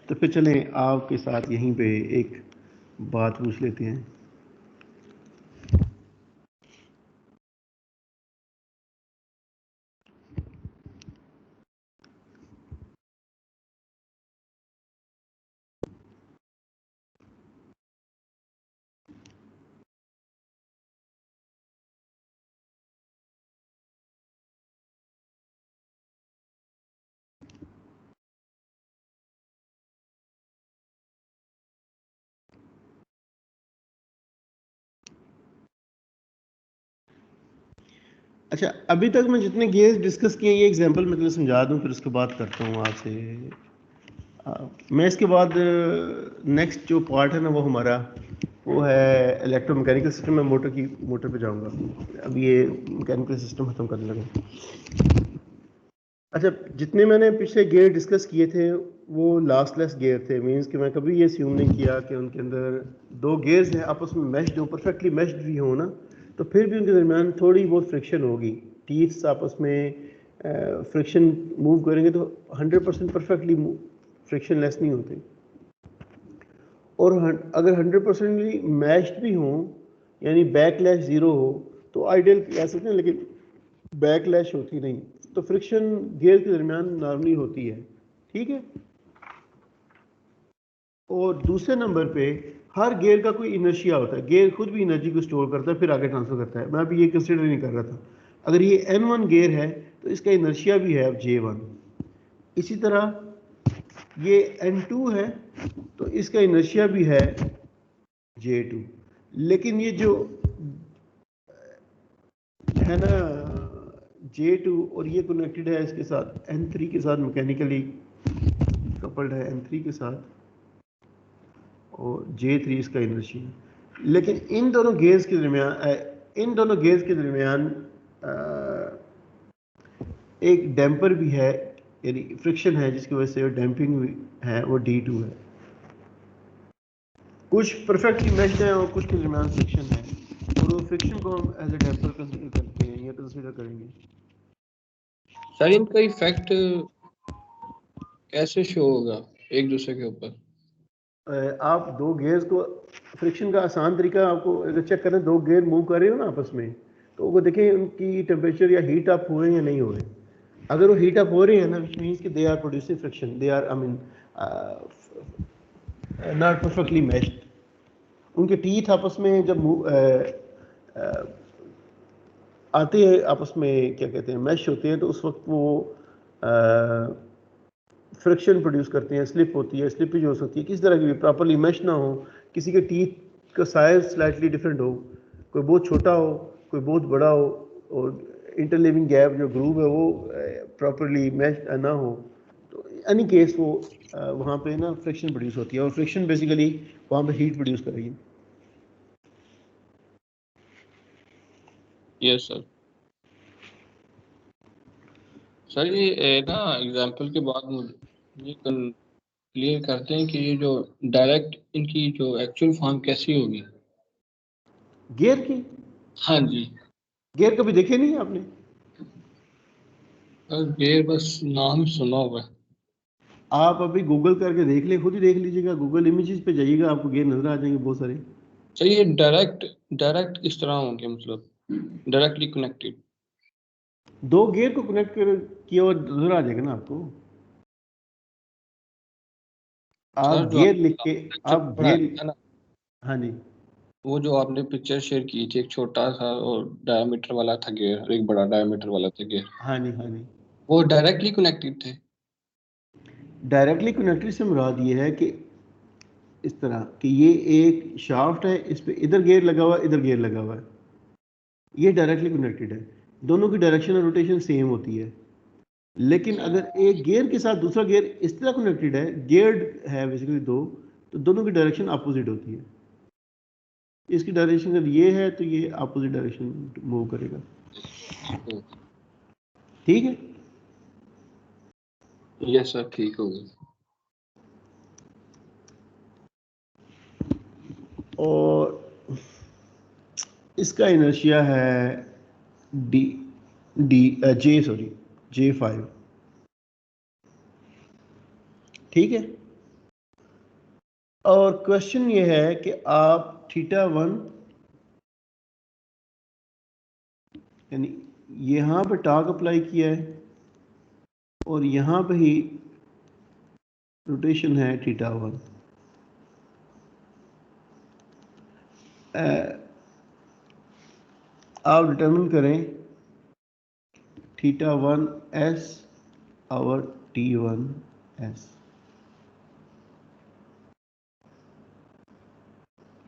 तो फिर चलें आपके साथ यहीं पे एक बात पूछ लेते हैं। अच्छा, अभी तक मैं जितने गेयर्स डिस्कस किए ये एग्जांपल मतलब समझा दूं, फिर उसके बाद करता हूँ आपसे। मैं इसके बाद नेक्स्ट जो पार्ट है ना वो हमारा वो है इलेक्ट्रोमैकेनिकल सिस्टम में। मोटर पे जाऊंगा। अब ये मैकेनिकल सिस्टम खत्म करने लगा। अच्छा, जितने मैंने पिछले गेयर डिस्कस किए थे वो लॉसलेस गेयर थे, मींस कि मैं कभी ये अस्यूम नहीं किया कि उनके अंदर दो गेयर्स हैं आपस में मैश्ड हो, परफेक्टली मैश्ड भी हो ना, तो फिर भी उनके दरमियान थोड़ी बहुत फ्रिक्शन होगी, टीथ्स आपस में फ्रिक्शन मूव करेंगे तो 100% परफेक्टली फ्रिक्शन लेस नहीं होते। और अगर 100% मैश्ड भी हों यानी बैकलैश ज़ीरो हो तो आइडियल कह सकते हैं, लेकिन बैकलैश होती नहीं, तो फ्रिक्शन गेयर के दरमियान नॉर्मली होती है। ठीक है। और दूसरे नंबर पे हर गेयर का कोई इनर्शिया होता है, गेयर खुद भी एनर्जी को स्टोर करता है फिर आगे ट्रांसफर करता है। मैं अभी ये कंसिडर नहीं कर रहा था। अगर ये N1 गेयर है तो इसका इनर्शिया भी है अब J1। इसी तरह ये N2 है तो इसका इनर्शिया भी है J2। लेकिन ये जो है ना J2 और ये कनेक्टेड है इसके साथ N3 के साथ, मैकेनिकली कपल्ड है N3 के साथ, और J3 इसका इनर्शिया। लेकिन इन दोनों गेयर्स के दरमियान एक डैम्पर भी है, यानी फ्रिक्शन है जिसकी वजह से डैम्पिंग है, वो D2 है। कुछ परफेक्टली मैच्ड है और कुछ के दरमियान फ्रिक्शन है, और वो फ्रिक्शन को हम एज ए डैम्पर कंसीडर करते हैं या कंसीडर करेंगे। सर इनका इफेक्ट कैसे शो होगा एक दूसरे के ऊपर? आप दो गेयर्स को, फ्रिक्शन का आसान तरीका आपको अगर चेक करें, दो गेयर मूव कर रहे हो ना आपस में, तो वो देखें उनकी टेम्परेचर या हीट अप हो रहे हैं या नहीं हो रहे। अगर वो हीट अप हो रहे हैं ना, विच मीन्स कि they are producing friction, they are I mean not perfectly matched. उनके टीथ आपस में जब आते हैं आपस में, क्या कहते हैं, मैश होते हैं, तो उस वक्त वो फ्रिक्शन प्रोड्यूस करते हैं, स्लिप होती है, स्लिपेज हो सकती है, किस तरह की भी, प्रॉपर्ली मैश ना हो, किसी के टीथ का साइज स्लाइटली डिफरेंट हो, कोई बहुत छोटा हो कोई बहुत बड़ा हो, और इंटरलिविंग गैप जो ग्रूव है वो प्रॉपर्ली मैश ना हो, तो एनी केस वो वहाँ पे ना फ्रिक्शन प्रोड्यूस होती है, और फ्रिक्शन बेसिकली वहाँ पे हीट प्रोड्यूस करेगी। Yes sir. सर ये ना एग्जांपल के बाद मुझे ये क्लियर करते हैं कि ये जो डायरेक्ट इनकी जो एक्चुअल फॉर्म कैसी होगी गेयर की? हाँ जी। गेयर कभी देखे नहीं आपने? गेयर बस नाम सुना हुआ है। आप अभी गूगल करके देख ले, खुद ही देख लीजिएगा, गूगल इमेजेस पे जाइएगा, आपको गेयर नजर आ जाएंगे बहुत सारे। चाहिए डायरेक्ट किस तरह होंगे, मतलब डायरेक्टली कनेक्टेड? दो गेयर को कनेक्ट कर किया हुआ नजर आ जाएगा ना आपको। आप गेयर लिख के, आप गेयर, हाँ जी, वो जो आपने पिक्चर शेयर की थी, एक छोटा सा और डायमीटर वाला था गेयर और एक बड़ा डायमीटर वाला था गेयर, हाँ जी, हाँ जी, वो डायरेक्टली कनेक्टेड थे। डायरेक्टली कनेक्टेड से मुराद ये है कि इस तरह कि ये एक शाफ्ट है, इस पे इधर गेयर लगा हुआ है, इधर गेयर लगा हुआ है, ये डायरेक्टली कनेक्टेड है, दोनों की डायरेक्शन और रोटेशन सेम होती है। लेकिन अगर एक गियर के साथ दूसरा गियर इस तरह कनेक्टेड है, गियर्ड है बेसिकली दो, तो दोनों की डायरेक्शन अपोजिट होती है। इसकी डायरेक्शन अगर ये है तो ये अपोजिट डायरेक्शन मूव करेगा। ठीक है? यस सर, ठीक हो गया। और इसका इनर्शिया है J5। ठीक है। और क्वेश्चन ये है कि आप θ1 यानी यहां पे टॉर्क अप्लाई किया है और यहां पे ही रोटेशन है θ1। आप डिटरमिन करें θ1s और T1s।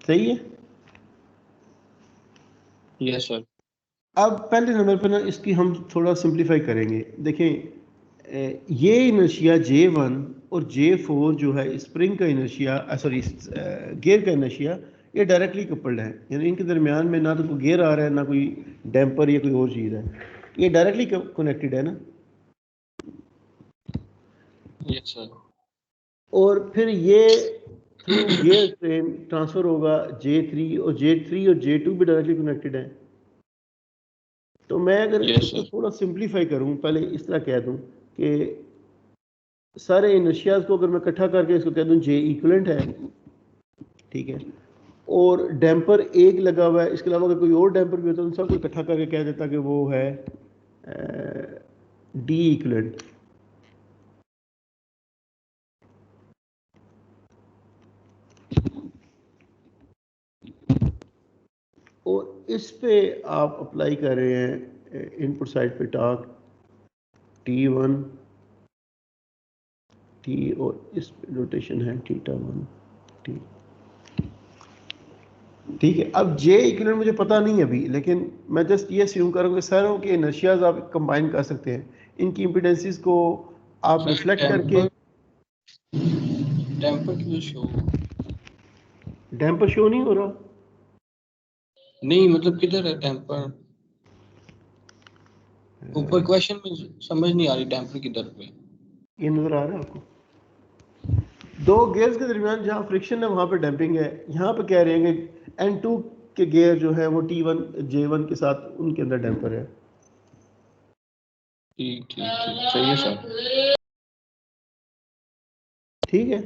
सही है? Yes sir. अब पहले नंबर पर ना इसकी हम थोड़ा सिंप्लीफाई करेंगे। देखें, ये इनर्शिया J1 और J4 जो है स्प्रिंग का इनर्शिया, सॉरी गियर का इनर्शिया, ये डायरेक्टली कपल्ड है, यानी इनके दरमियान में ना तो कोई गियर आ रहा है ना कोई डैम्पर या कोई और चीज़ है, ये डायरेक्टली कनेक्टेड है ना। Yes sir. और फिर ये थ्रू गियर ट्रेन ट्रांसफर होगा J3 और J2 भी डायरेक्टली कनेक्टेड है। तो मैं अगर Yes, इसको sir. थोड़ा सिंप्लीफाई करूं, पहले इस तरह कह दूं कि सारे इनर्शियाज को अगर मैं इकट्ठा करके इसको कह दूं J इक्विवेलेंट है, ठीक है, और डैम्पर एक लगा हुआ है, इसके अलावा अगर कोई और डैम्पर भी होता तो उन सबको इकट्ठा करके कह देता कि वो है D इक्विवेलेंट। और इस पे आप अप्लाई कर रहे हैं इनपुट साइड पे टॉर्क T1 T और इस रोटेशन है θ1 T। ठीक है, अब J इक्विवेलेंट मुझे पता नहीं है अभी, लेकिन मैं जस्ट ये अस्यूम करूँगा कि सारों के इनर्शियाज आप कंबाइन कर सकते हैं, इनकी इम्पीडेंसेस को आप सर रिफ्लेक्ट करके। डैम्पर की शो डैम्पर शो नहीं हो रहा? नहीं, मतलब किधर है डैम्पर? ऊपर क्वेश्चन में समझ नहीं आ रही डैम्पर किधर पे। ये नजर आ रहा है आपको? दो गियर्स के दरमियान जहाँ फ्रिक्शन है वहाँ पे डैम्पिंग है। यहाँ पे कह रहे हैं कि N2 के गियर जो है वो T1 J1 के साथ उनके अंदर डैम्पर है। ठीक ठीक ठीक, सही है सर। ठीक है,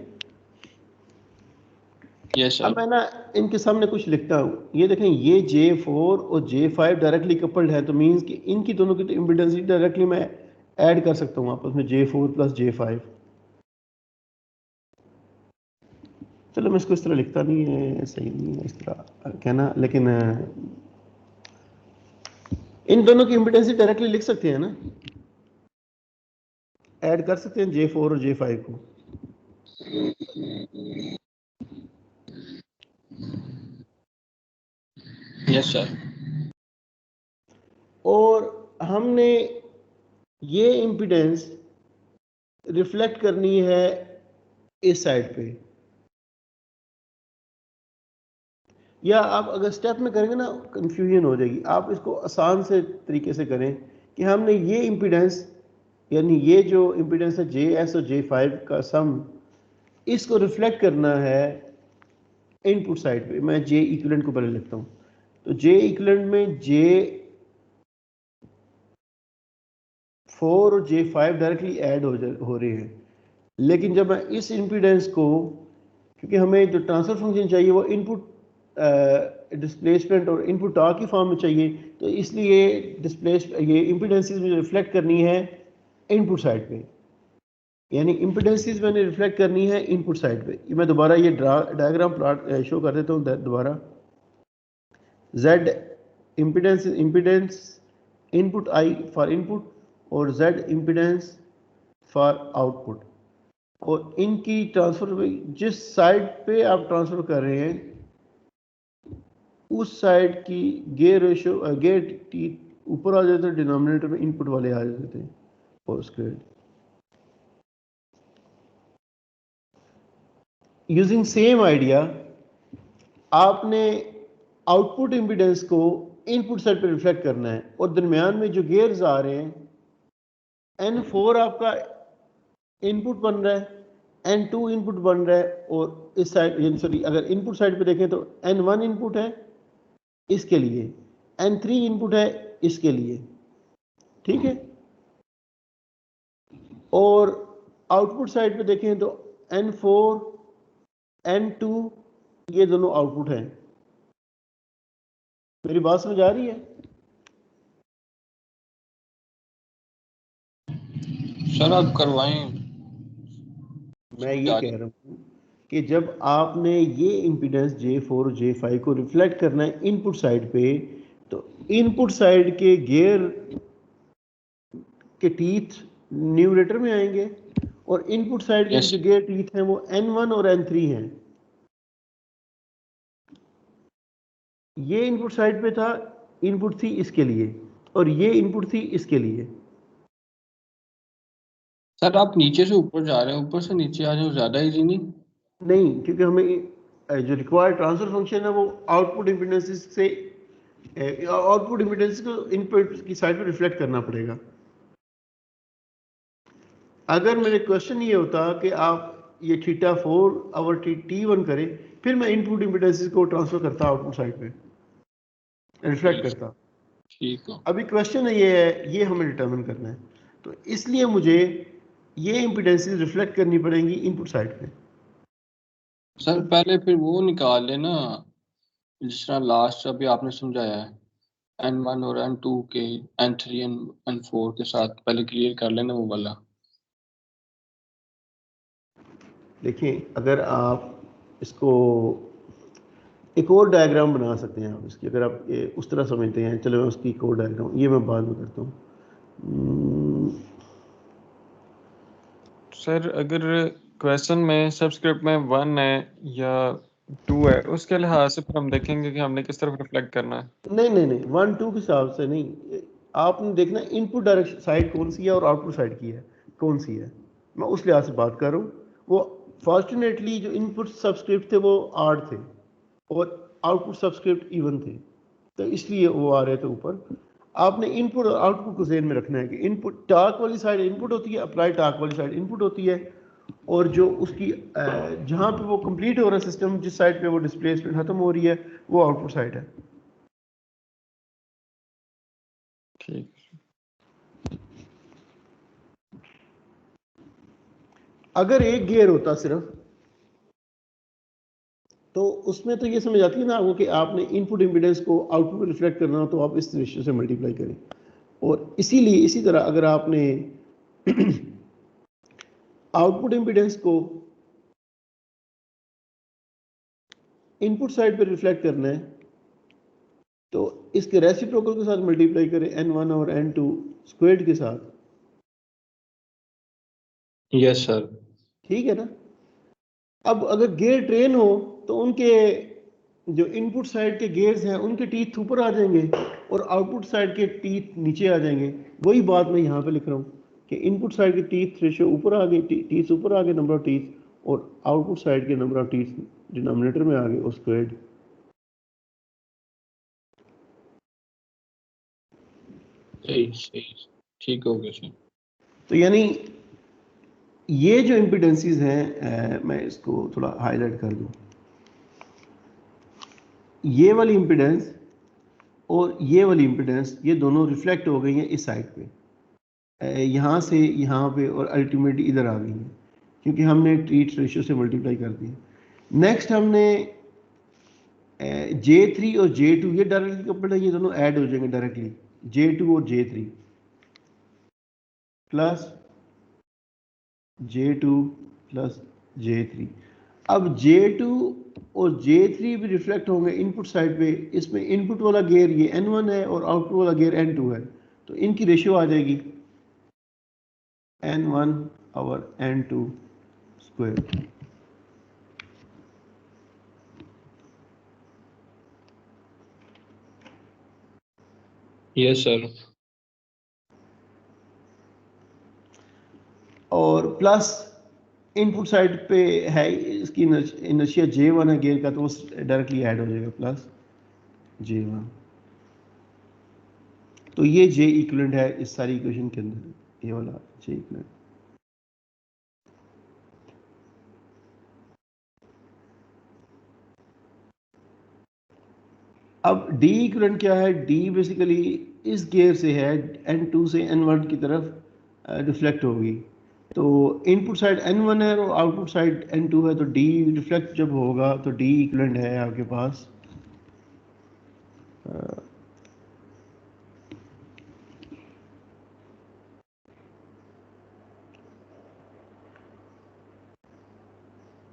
यस अब सर। मैं ना इनके सामने कुछ लिखता हूँ। ये देखें, ये J4 और J5 डायरेक्टली कपल्ड है, तो मीन्स कि इनकी दोनों की तो इम्पीडेंस डायरेक्टली मैं ऐड कर सकता हूँ आपस में, J4 प्लस J5। चलो मैं इसको इस तरह लिखता नहीं है, सही नहीं है इस तरह कहना, लेकिन इन दोनों की इम्पीडेंस डायरेक्टली लिख सकते हैं ना, ऐड कर सकते हैं J4 और J5 को। Yes sir. और हमने ये इम्पीडेंस रिफ्लेक्ट करनी है इस साइड पे, या आप अगर स्टेप में करेंगे ना कंफ्यूजन हो जाएगी। आप इसको आसान से तरीके से करें कि हमने ये इम्पीडेंस, यानी ये जो इम्पीडेंस है JS और J5 का सम, इसको रिफ्लेक्ट करना है इनपुट साइड पे। मैं J इक्विवेलेंट को पहले लिखता हूँ। तो J इक्विवेलेंट में J4 और J5 डायरेक्टली ऐड हो रहे हैं, लेकिन जब मैं इस इम्पीडेंस को, क्योंकि हमें जो ट्रांसफर फंक्शन चाहिए वो इनपुट डिस्प्लेसमेंट और इनपुट टॉर्क की फॉर्म में चाहिए, तो इसलिए ये इम्पीडेंसेस मुझे रिफ्लेक्ट करनी है इनपुट साइड पे, यानी इम्पीडेंसेस मैंने रिफ्लेक्ट करनी है इनपुट साइड पे। मैं दोबारा ये डायग्राम प्लॉट शो कर देता हूँ दोबारा। Z impedance input I for input और Z इम्पीडेंस फॉर आउटपुट, और इनकी ट्रांसफर जिस साइड पे आप ट्रांसफर कर रहे हैं उस साइड की गियर रेशियो, गियर टी ऊपर आ जाते हैं, डिनोमिनेटर में इनपुट वाले आ जाते हैं और स्क्वायर। यूजिंग सेम आइडिया, आपने आउटपुट इम्पीडेंस को इनपुट साइड पे रिफ्लेक्ट करना है, और दरमियान में जो गियर्स आ रहे हैं, N4 आपका इनपुट बन रहा है, N2 इनपुट बन रहा है, और इस साइड, सॉरी, अगर इनपुट साइड पे देखें तो N1 इनपुट है इसके लिए, N3 इनपुट है इसके लिए, ठीक है। और आउटपुट साइड पे देखें तो N4 N2 ये दोनों आउटपुट हैं। मेरी बात समझ आ रही है? सर आप करवाएं। मैं ये कह रहा हूँ कि जब आपने ये इम्पीडेंस J4 और J5 को रिफ्लेक्ट करना है इनपुट साइड पे, तो इनपुट साइड के गियर के टीथ न्यूमरेटर में आएंगे, और इनपुट साइड के यस जो गियर टीथ हैं वो N1 और N3 हैं। ये इनपुट साइड पे था, इनपुट थी इसके लिए, और ये इनपुट थी इसके लिए। सर आप नीचे से ऊपर जा रहे हैं, ऊपर से नीचे आ रहे हो, ज्यादा इजी नहीं? नहीं, क्योंकि हमें जो रिक्वायर्ड ट्रांसफर फंक्शन है वो आउटपुट इम्पीडेंस से, आउटपुट इम्पीडेंस को इनपुट की साइड पे रिफ्लेक्ट करना पड़ेगा। अगर मेरे क्वेश्चन ये होता कि आप ये थीटा 4 और T1 करें, फिर मैं इनपुट इम्पीडेंसेस को ट्रांसफर करता आउटपुट साइड पे, रिफ्लेक्ट करता। ठीक है। अभी क्वेश्चन ये है, ये हमें डिटरमिन करना है, तो इसलिए मुझे ये इम्पीडेंसेस रिफ्लेक्ट करनी पड़ेंगी इनपुट साइड पे। सर पहले फिर वो निकाल लेना जिस तरह लास्ट अभी आपने समझाया है, N1 और N2 के N3 N4 के साथ पहले क्लियर कर लेना वो वाला। देखिए अगर आप इसको एक और डायग्राम बना सकते हैं आप इसकी, अगर आप ये उस तरह समझते हैं, चलो मैं उसकी एक और डायग्राम, ये मैं बाद में करता हूँ। सर अगर क्वेश्चन में सबस्क्रिप्ट में 1 है या 2 है, उसके लिहाज से फिर हम देखेंगे कि हमने किस तरफ रिफ्लेक्ट करना है। नहीं नहीं नहीं, 1 2 के हिसाब से नहीं, आपने देखना इनपुट डायरेक्शन साइड कौन सी है और आउटपुट साइड की है कौन सी है, मैं उस लिहाज से बात कर रहा हूँ। वो फॉर्चुनेटली जो इनपुट सबस्क्रिप्ट थे वो 8 थे और आउटपुट सबस्क्रिप्ट इवन थे, तो इसलिए वो आ रहे थे ऊपर। आपने इनपुट और आउटपुट को ज़हन में रखना है कि इनपुट टार्क वाली साइड इनपुट होती है, अप्लाई टार्क वाली साइड इनपुट होती है, और जो उसकी जहाँ पे वो कंप्लीट हो रहा है सिस्टम, जिस साइड पे वो डिस्प्लेसमेंट खत्म हो रही है, वो आउटपुट साइड है। ठीक। अगर एक गियर होता सिर्फ, तो उसमें तो ये समझ आती है ना आपको कि आपने इनपुट इम्पीडेंस को आउटपुट में रिफ्लेक्ट करना हो तो आप इस रेशियो से मल्टीप्लाई करें। और इसीलिए इसी तरह अगर आपने आउटपुट इम्पीडेंस को इनपुट साइड पर रिफ्लेक्ट करना है तो इसके रेसिप्रोकल के साथ मल्टीप्लाई करें N1 और N2 स्क्वायर्ड के साथ। Yes sir. ठीक है ना। अब अगर गियर ट्रेन हो तो उनके जो इनपुट साइड के गियर्स हैं उनके टीथ ऊपर आ जाएंगे और आउटपुट साइड के टीथ नीचे आ जाएंगे। वही बात मैं यहाँ पे लिख रहा हूँ कि इनपुट साइड के टीथ रेशियो ऊपर आ गए, टीथ ऊपर आ गए नंबर ऑफ टीथ, और आउटपुट साइड के नंबर ऑफ टीथ डिनोमिनेटर में आ गए और स्क्वायर्ड। सही सही, ठीक हो गया सर। तो यानी ये जो इम्पीडेंसीज हैं, मैं इसको थोड़ा हाईलाइट कर दूँ, ये वाली इम्पीडेंस और ये वाली इम्पीडेंस ये दोनों रिफ्लेक्ट हो गई हैं इस साइड पे, यहाँ से यहाँ पे, और अल्टीमेटली इधर आ गई हैं क्योंकि हमने टीथ रेशियो से मल्टीप्लाई कर दिया। नेक्स्ट हमने J3 और J2 ये डायरेक्टली कपल्ड है, ये दोनों ऐड हो जाएंगे डायरेक्टली, J2 और J3 plus J2 plus J3। अब J2 और J3 भी रिफ्लेक्ट होंगे इनपुट साइड पे। इसमें इनपुट वाला गियर ये N1 है और आउटपुट वाला गियर N2 है, तो इनकी रेशियो आ जाएगी N1 और N2 स्क्वायर। Yes sir. और प्लस इनपुट साइड पे है इसकी इनर्शिया J1 है गियर का, तो वो डायरेक्टली ऐड हो जाएगा प्लस J1। तो ये J इक्विवेलेंट है इस सारी इक्वेशन के अंदर, ये वाला J इक्विवेलेंट। अब D इक्विवेलेंट क्या है? D बेसिकली इस गियर से है N2 से N1 की तरफ रिफ्लेक्ट होगी। तो इनपुट साइड N1 है और आउटपुट साइड N2 है, तो D रिफ्लेक्ट जब होगा तो D इक्विवेलेंट है आपके पास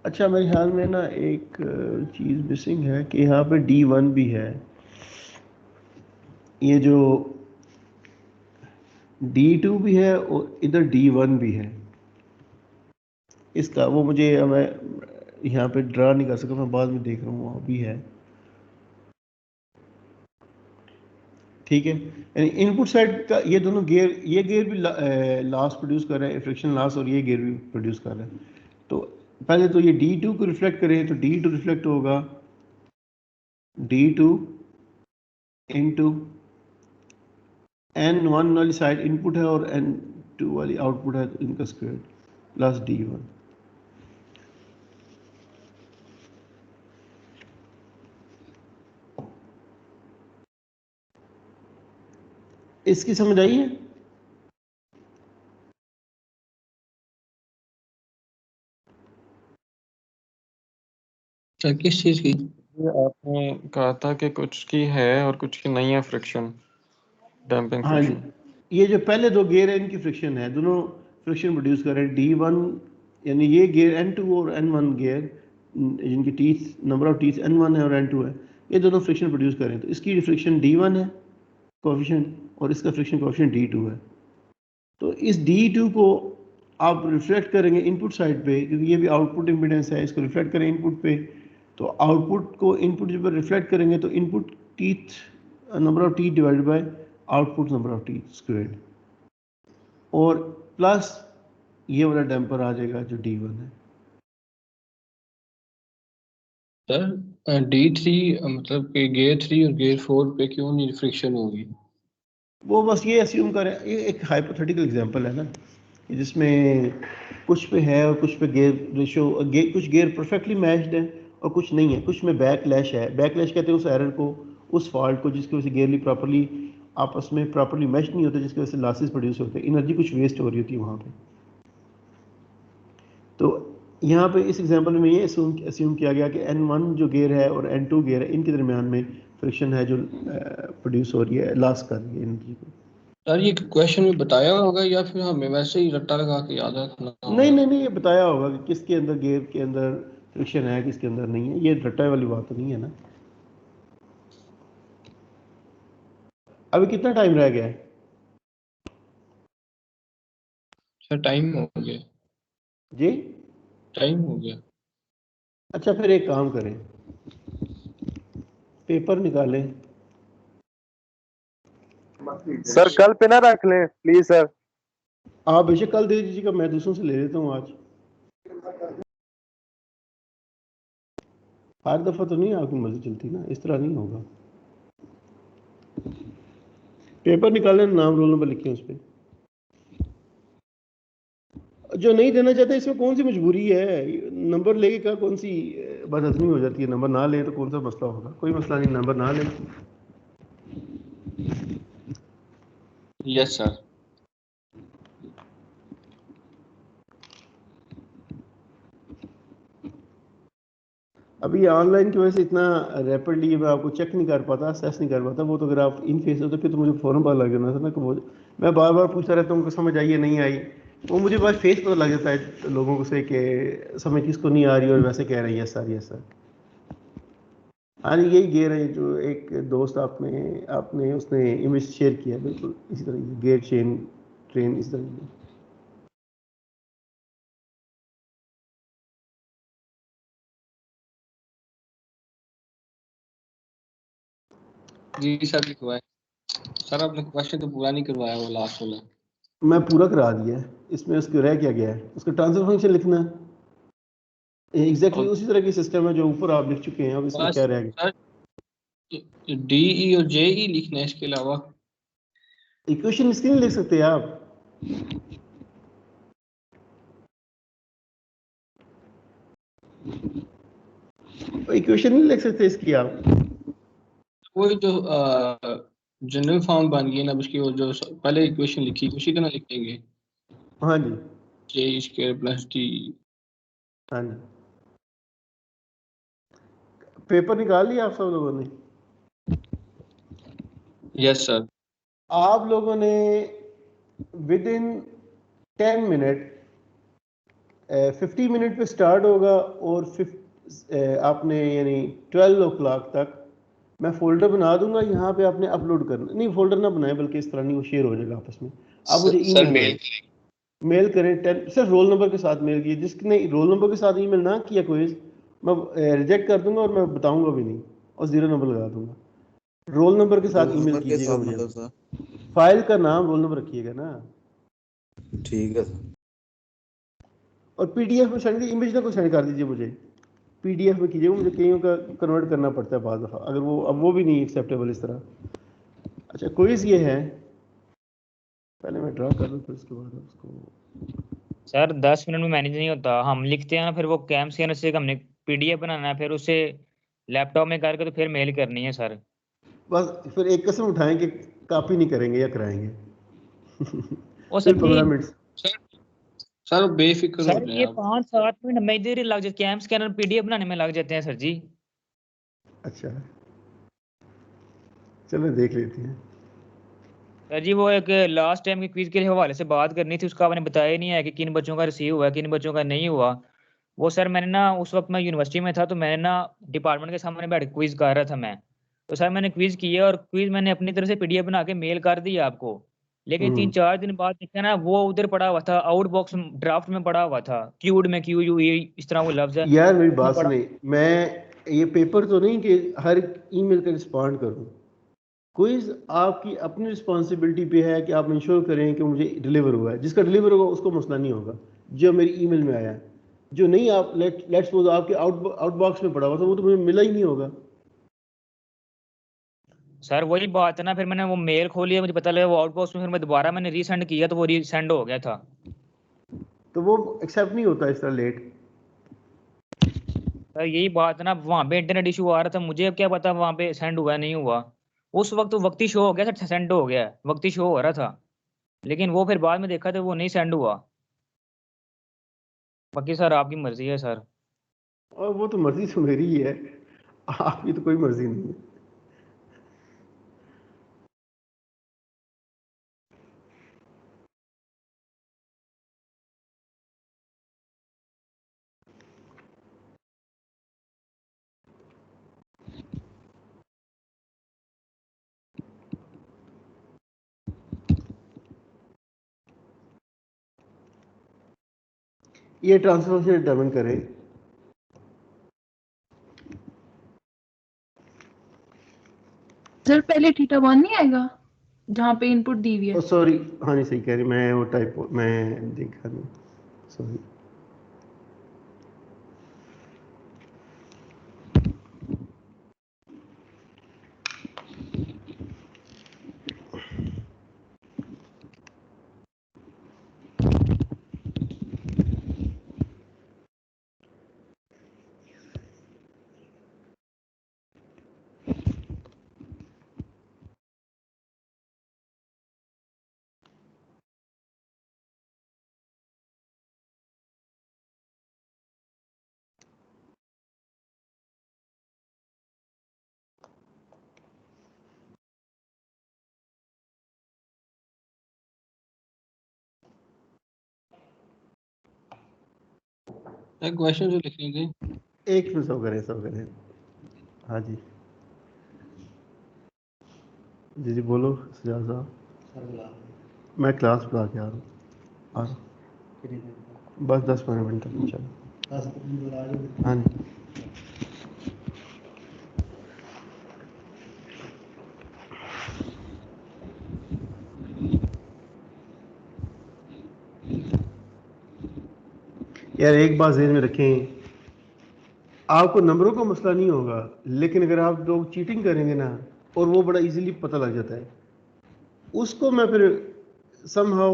अच्छा मेरे ख्याल में ना एक चीज़ मिसिंग है कि यहाँ पे D1 भी है, ये जो D2 भी है और इधर D1 भी है इसका, वो मुझे मैं यहाँ पे ड्रा नहीं कर सका, मैं बाद में देख रहा हूँ वहाँ भी है। ठीक है, यानी इनपुट साइड का ये दोनों गियर, ये गियर भी लॉस प्रोड्यूस कर रहे हैं, फ्रिक्शन लॉस, और ये गियर भी प्रोड्यूस कर रहे हैं। तो पहले तो ये D2 को रिफ्लेक्ट करें तो D2 रिफ्लेक्ट होगा D2 इंटू N1 वाली साइड इनपुट है और टू वाली आउटपुट है तो इनका स्क्वायर प्लस D1। इसकी समझ आई है? सर किस चीज की? ये आपने कहा था कि कुछ की है और कुछ की नहीं है फ्रिक्शन, डैम्पिंग हाँ जी, फ्रिक्शन। ये जो पहले दो गेयर है इनकी फ्रिक्शन है, दोनों फ्रिक्शन प्रोड्यूस कर रहे हैं D1, यानी ये गेयर N2 और N1 गेयर जिनकी teeth number of teeth N1 है और N2 है, ये दोनों फ्रिक्शन प्रोड्यूस कर रहे हैं। तो इसकी फ्रिक्शन D1 है कोफिशिएंट और इसका फ्रिक्शन कोफिशिएंट D2 है। तो इस D2 को आप रिफ्लेक्ट करेंगे इनपुट साइड पे, क्योंकि ये भी आउटपुट इम्पीडेंस है, इसको रिफ्लेक्ट करें इनपुट पे। तो आउटपुट को इनपुट जब रिफ्लेक्ट करेंगे तो input teeth number of teeth divided by output number of teeth squared, और प्लस ये वाला डैम्पर आ जाएगा जो D1 है। सर D3 मतलब कि गियर 3 और गियर 4 पे क्यों नहीं फ्रिक्शन होगी? वो बस ये अस्यूम करें, ये एक हाइपोथेटिकल एग्जांपल है ना, कि जिसमें कुछ पे है और कुछ पे गेयर रेशो, कुछ गेयर परफेक्टली मैच्ड है और कुछ नहीं है, कुछ में बैकलैश है। बैकलैश कहते हैं उस एरर को, उस फॉल्ट को जिसकी वजह से गेयरली प्रॉपर्ली आपस में प्रॉपर्ली मैच नहीं होते, जिसकी वजह से लॉसेस प्रोड्यूस होते हैं, एनर्जी कुछ वेस्ट हो रही होती है वहाँ पे। तो यहाँ पे इस एग्जांपल में ये अस्यूम किया गया कि N1 जो गेयर है और N2 गेयर है, इनके दरमियान में फ्रिक्शन है जो प्रोड्यूस हो रही है, लॉस कर रही है एनर्जी को। सर ये क्वेश्चन में बताया होगा या फिर हमें वैसे ही रट्टा लगा के याद रखना होगा? नहीं, ये बताया होगा कि किसके अंदर गेयर के अंदर फ्रिक्शन है, किसके अंदर नहीं है। ये रट्टा वाली बात तो नहीं है ना। अभी कितना टाइम रह गया है? सर टाइम हो गया। जी टाइम हो गया। अच्छा, फिर एक काम करें, पेपर निकालें। सर कल पे ना रख लें प्लीज सर। आप बेशक कल दे दीजिएगा, मैं दूसरों से ले लेता हूँ आज। हर दफ़ा तो नहीं आपकी मर्जी चलती ना, इस तरह नहीं होगा। पेपर निकालें, नाम रोल नंबर लिखें उस पर। जो नहीं देना चाहते इसमें कौन सी मजबूरी है? नंबर लेके क्या कौन सी बदहजमी हो जाती है? नंबर ना ले तो कौन सा मसला होगा? कोई मसला नहीं, नंबर ना ले। Yes sir. अभी ऑनलाइन की वजह से इतना रैपिडली मैं आपको चेक नहीं कर पाता, असेस नहीं कर पाता। वो तो अगर आप इन फेस होते फिर तो मुझे फ़ौरन पता लग जाना था ना कि वो, मैं बार बार पूछता रहता हूँ कि समझ आई या नहीं आई। वो मुझे बस फेस पता लग जाता है लोगों को से कि समझ किसको नहीं आ रही और वैसे कह रहे हैं यस सर। हाँ यही गेयर है जो एक दोस्त आपने उसने इमेज शेयर किया, बिल्कुल इसी तरह गेयर चेन ट्रेन इस तरह की। जी सर लिखवा है। सर आपने क्वेश्चन तो पूरा नहीं करवाया वो लास्ट वाला। मैं पूरा करा दिया है, इसमें उसको रह क्या गया है? उसका ट्रांसफर फंक्शन लिखना है। एग्जैक्टली उसी तरह की सिस्टम है जो ऊपर आप लिख चुके हैं। अब इसमें क्या रह गया? सर DE और JE लिखना है, इसके अलावा इक्वेशन इसकी नहीं लिख सकते आप? इक्वेशन नहीं लिख सकते इसकी आप? वो जो जनरल फॉर्म बन गई ना, अब उसकी वो जो पहले इक्वेशन लिखी उसी तरह लिखेंगे। हाँ जी, JE स्क्वायर प्लस D। हाँ जी। पेपर निकाल लिया आप सब लोगों ने? Yes sir. आप लोगों ने विद इन 10 मिनट 50 मिनट पे स्टार्ट होगा और आपने यानी 12 o'clock तक मैं फोल्डर बना दूंगा। यहाँ पे आपने अपलोड करना नहीं, फोल्डर ना बनाए बल्कि इस तरह नहीं, वो शेयर हो जाएगा आपस में। आप मुझे मेल करें, सिर्फ रोल नंबर के साथ मेल कीजिए। जिसने रोल नंबर के साथ ईमेल ना किया क्विज, मैं रिजेक्ट कर दूंगा और मैं बताऊंगा भी नहीं और 0 नंबर लगा दूंगा। रोल नंबर के साथ ईमेल कीजिएगा मुझे। मतलब फाइल का नाम रोल नंबर रखिएगा ना। ठीक है सर। और PDF में सेंड, इमेज ना को सेंड कर दीजिए मुझे, PDF में कीजिएगा। मुझे कईयों का कन्वर्ट करना पड़ता है बाद दफ़ा, अगर वो अब वो भी नहीं एक्सेप्टेबल इस तरह। अच्छा क्विज ये है पहले मैं ड्रा कर लूँ फिर उसके बाद उसको। सर 10 मिनट में मैनेज नहीं होता, हम लिखते हैं ना, फिर वो कैम स्कैनर से हमने पीडीएफ बनाना है, फिर उसे लैपटॉप में करके तो फिर मेल करनी है सर। बस फिर एक कसम उठाएं कि कॉपी नहीं करेंगे या कराएंगे। ओ फिर सर 15 जी, मिनट। सर बेफिक्र हो सर जाए ये आप। 5-7 मिनट में इधर ही लग जाते, कैम स्कैनर पीडीएफ बनाने में लग जाते हैं सर जी। अच्छा चलो देख लेते हैं। सर जी वो एक लास्ट टाइम के क्विज के हवाले से बात करनी थी, उसका आपने बताया ही नहीं है कि किन बच्चों का रिसीव हुआ है, किन बच्चों का नहीं हुआ। वो सर मैंने ना उस वक्त मैं यूनिवर्सिटी में था, तो मैंने ना डिपार्टमेंट के सामने बैठ क्विज कर रहा था मैं। तो सर मैंने क्विज किया और क्विज मैंने अपनी तरफ से पीडीएफ बना के मेल कर दिया आपको। लेकिन 3-4 दिन बाद देखा ना, वो उधर पड़ा हुआ था, आउट बॉक्स ड्राफ्ट में पड़ा हुआ था, क्यूड में क्यू यू ये इस तरह वो लफ्ज है यार मेरी उसमें बात पड़ा। सुने, मैं ये पेपर तो नहीं कि हर ईमेल का रिस्पॉन्ड करूं। क्विज आपकी अपनी रिस्पॉन्सिबिलिटी पे है कि आप इंश्योर करें कि मुझे डिलीवर हुआ है। जिसका डिलीवर होगा उसको मसला नहीं होगा, जो मेरी ईमेल में आया है। जो नहीं, आप लेट्स सपोज आपके आउट बॉक्स में पड़ा हुआ था, वो तो मुझे मिला ही नहीं होगा। सर वही बात है ना, फिर मैंने वो मेल खोली, मुझे पता लगा वो आउट बॉक्स में, फिर मैं दोबारा मैंने रीसेंड किया तो वो रीसेंड हो गया था। तो वो एक्सेप्ट नहीं होता इस तरह लेट। सर यही बात है ना, वहाँ पे इंटरनेट इशू आ रहा था, मुझे अब क्या पता वहाँ पे सेंड हुआ है नहीं हुआ। उस वक्त तो वक्ती शो हो गया था, सेंड हो गया है, वक्ती शो हो रहा था। लेकिन वो फिर बाद में देखा तो वो नहीं सेंड हुआ। बाकी सर आपकी मर्जी है सर। और वो तो मर्जी तो मेरी ही है, आपकी तो कोई मर्जी नहीं है। ये ट्रांसफर फंक्शन डिटरमिन करें। सर पहले थीटा 1 नहीं आएगा जहाँ पे इनपुट दी हुई है? सॉरी, हाँ नहीं सही कह रही, मैं वो टाइप मैं देखा नहीं, सॉरी। एक क्वेश्चन जो लिखनी थी। एक मिनट, सब करें। हाँ जी जी जी बोलो सजाद साहब। मैं क्लास बुला के आ रहा हूँ, बस 10-15 मिनट तक चलो। हाँ जी। यार एक बात ज़हन में रखें, आपको नंबरों का मसला नहीं होगा, लेकिन अगर आप लोग चीटिंग करेंगे ना, और वो बड़ा इजीली पता लग जाता है, उसको मैं फिर समहाउ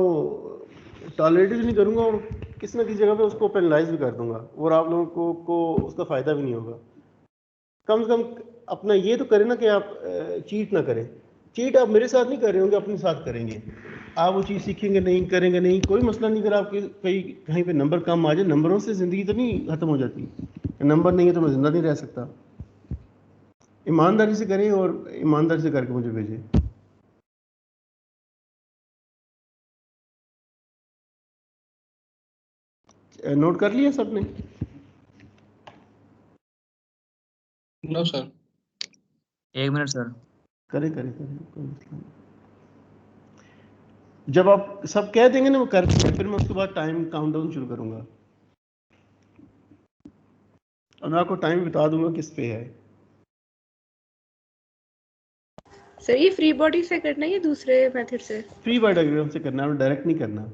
टॉलरेट भी नहीं करूँगा, और किसी ना किसी जगह पे उसको पेनलाइज भी कर दूंगा, और आप लोगों को उसका फ़ायदा भी नहीं होगा। कम से कम अपना ये तो करें ना कि आप चीट ना करें। चीट आप मेरे साथ नहीं कर रहे होंगे, अपने साथ करेंगे। आप वो चीज़ सीखेंगे नहीं, करेंगे नहीं, कोई मसला नहीं। अगर आपके कहीं पे नंबर कम आ जाए, नंबरों से ज़िंदगी तो नहीं ख़त्म हो जाती। नंबर नहीं है तो मैं ज़िंदा नहीं रह सकता। ईमानदारी से करें और ईमानदारी से करके मुझे भेजें। नोट कर लिया सबने? No sir. 1 minute sir. करें कोई मसला नहीं। जब आप सब कह देंगे ना वो कर देंगे, फिर मैं उसके बाद टाइम काउंटडाउन शुरू करूंगा, और मैं आपको टाइम बता दूंगा किस पे है। सर ये फ्री बॉडी से करना है या दूसरे मेथड से? फ्री बाय डायग्राम से करना है, डायरेक्ट नहीं करना।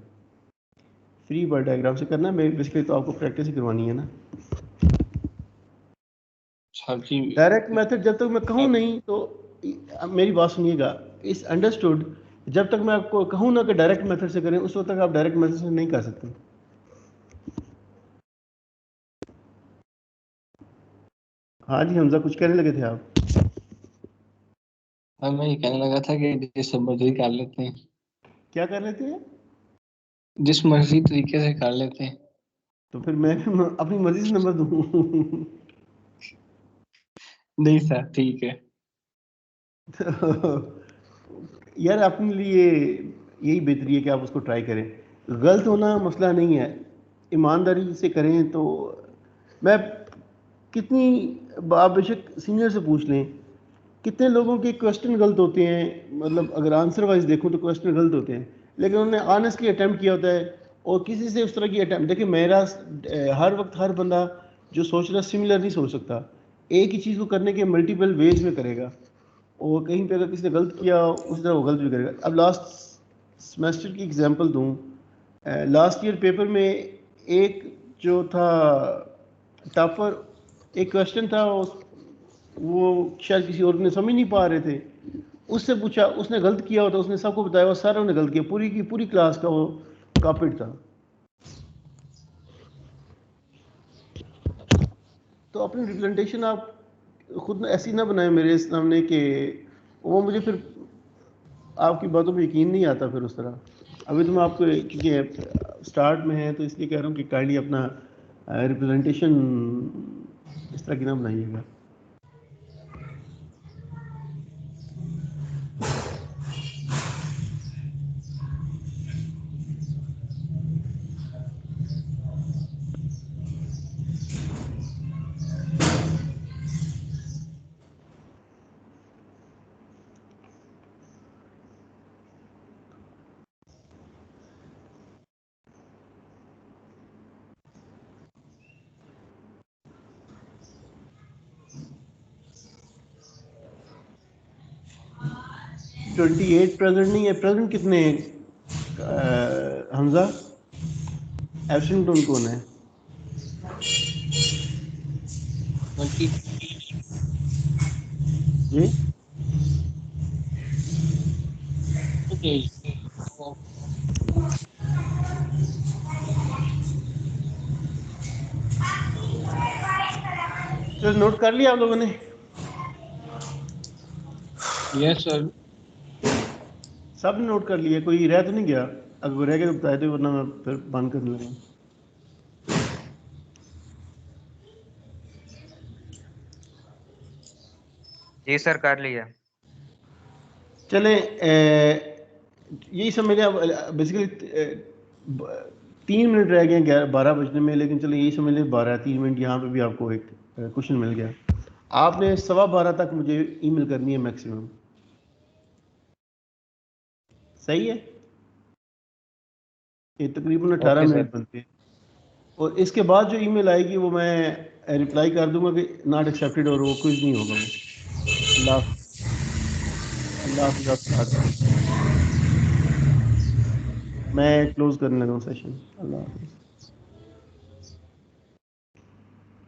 फ्री बाय डायग्राम से करना है। बेसिकली तो आपको प्रैक्टिस ही करवानी है ना। सर जी डायरेक्ट मेथड जब तक मैं कहूँ नहीं तो मेरी बात सुनिएगा, इस अंडरस्टूड जब तक मैं आपको कहूँ ना कि डायरेक्ट मेथड से करें, उस वक्त तक आप डायरेक्ट मेथड से नहीं कर सकते। हाँ जी हमजा, कुछ कहने लगे थे आप? हाँ, मैं ये कहने लगा था कि जिस मर्जी कर लेते हैं, क्या कर लेते हैं? जिस मर्जी तरीके से कर लेते हैं। तो फिर मैं अपनी मर्जी से नंबर दूँ? नहीं सर, ठीक है। यार अपने लिए यही बेहतरी है कि आप उसको ट्राई करें। गलत होना मसला नहीं है, ईमानदारी से करें। तो मैं कितनी, आप बेशक सीनियर से पूछ लें, कितने लोगों के क्वेश्चन गलत होते हैं, मतलब अगर आंसर वाइज देखूं तो क्वेश्चन गलत होते हैं, लेकिन उन्होंने ऑनेस्टली अटैम्प्ट किया होता है। और किसी से उस तरह की अटैम्प्ट, देखिए मेरा हर वक्त हर बंदा जो सोच रहा सिमिलर नहीं सोच सकता, एक ही चीज़ को करने के मल्टीपल वेज में करेगा। और कहीं पे अगर किसी ने गलत किया उसी तरह वो गलत भी करेगा। अब लास्ट सेमेस्टर की एग्जांपल दूं, लास्ट ईयर पेपर में एक जो था टफर एक क्वेश्चन था, वो शायद किसी और ने समझ नहीं पा रहे थे, उससे पूछा, उसने गलत किया होता, उसने सबको बताया, वो सारों ने गलत किया, पूरी की पूरी क्लास का वो कापिट था। तो अपनी रिप्रेजेंटेशन आप खुद ऐसी ना बनाए मेरे सामने कि वो मुझे फिर आपकी बातों पे यकीन नहीं आता फिर उस तरह। अभी तो मैं आपको, क्योंकि स्टार्ट में है तो इसलिए कह रहा हूँ कि काइंडली अपना रिप्रेजेंटेशन इस तरह की ना बनाइएगा। तो 28 प्रेजेंट नहीं है, प्रेजेंट कितने हैं हमजा? एब्सेंट कौन है? 20 जी तो नोट कर लिया आप लोगों ने? Yes sir. सब ने नोट कर लिया, कोई रह तो नहीं गया? अगर रह गया तो बताए दो, वरना मैं फिर बंद करने लगा। जी सर कर लिया। चलें, यही समझ लें बेसिकली 3 मिनट रह गए 12 बजने में, लेकिन चलो यही समझ लें 3 मिनट यहाँ पे भी आपको एक क्वेश्चन मिल गया। आपने 12:15 तक मुझे ईमेल करनी है मैक्सिमम, सही है? ये तकरीबन 18 ओके सर। मिनट बनते हैं। और इसके बाद जो ईमेल आएगी वो मैं रिप्लाई कर दूंगा कि नॉट एक्सेप्टेड, और वो कुछ नहीं होगा वो। अल्लाह हाफ़िज़। मैं क्लोज करने लगा हूँ सेशन। अल्लाह हाफ़िज़।